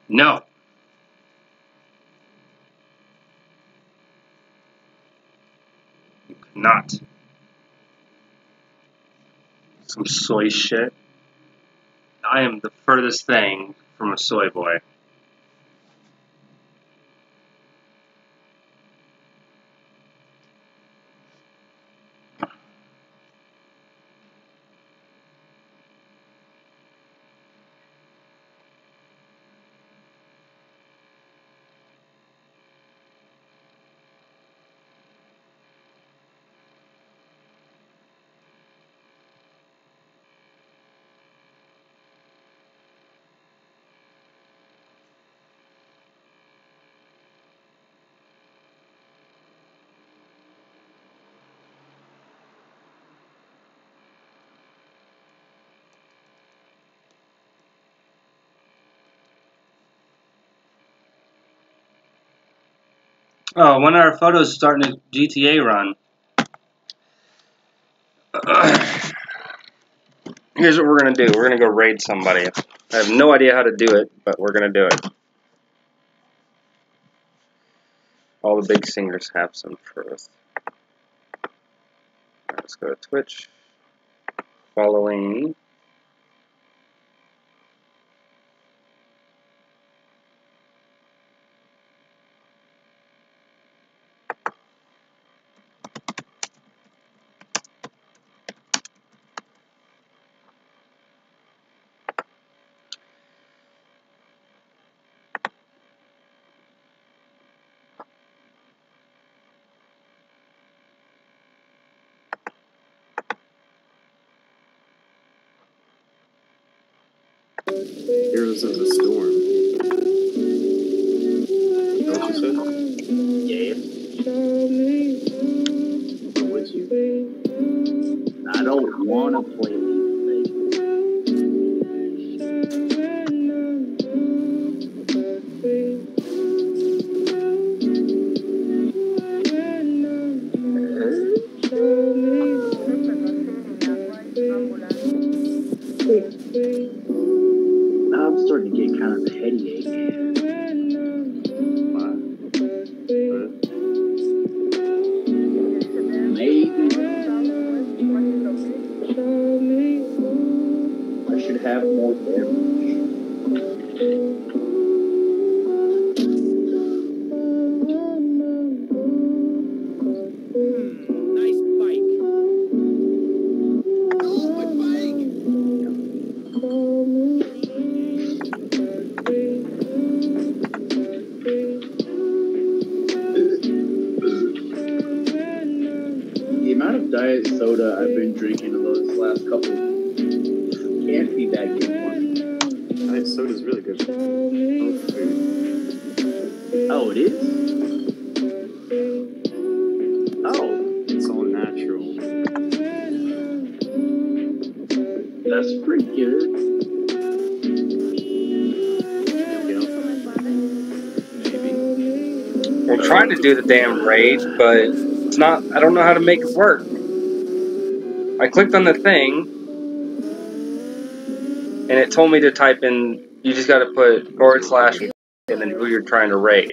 No. You cannot. Some soy shit. I am the furthest thing from a soy boy. Oh, when are our photos starting a GTA run? Here's what we're going to do. We're going to go raid somebody. I have no idea how to do it, but we're going to do it. All the big singers have some for us. Right, let's go to Twitch. Following. Heroes of the Storm. Yeah. Or would you? I don't want to play these I'm starting to get kind of a headache. Maybe. diet soda I've been drinking those last couple. Can't feed that game one. Diet soda's really good. Oh, it is? Oh. It's all natural. That's pretty good. Maybe. I'm trying to do the damn raid, but it's not, I don't know how to make it work. I clicked on the thing, and it told me to type in, you just gotta put / and then who you're trying to raid.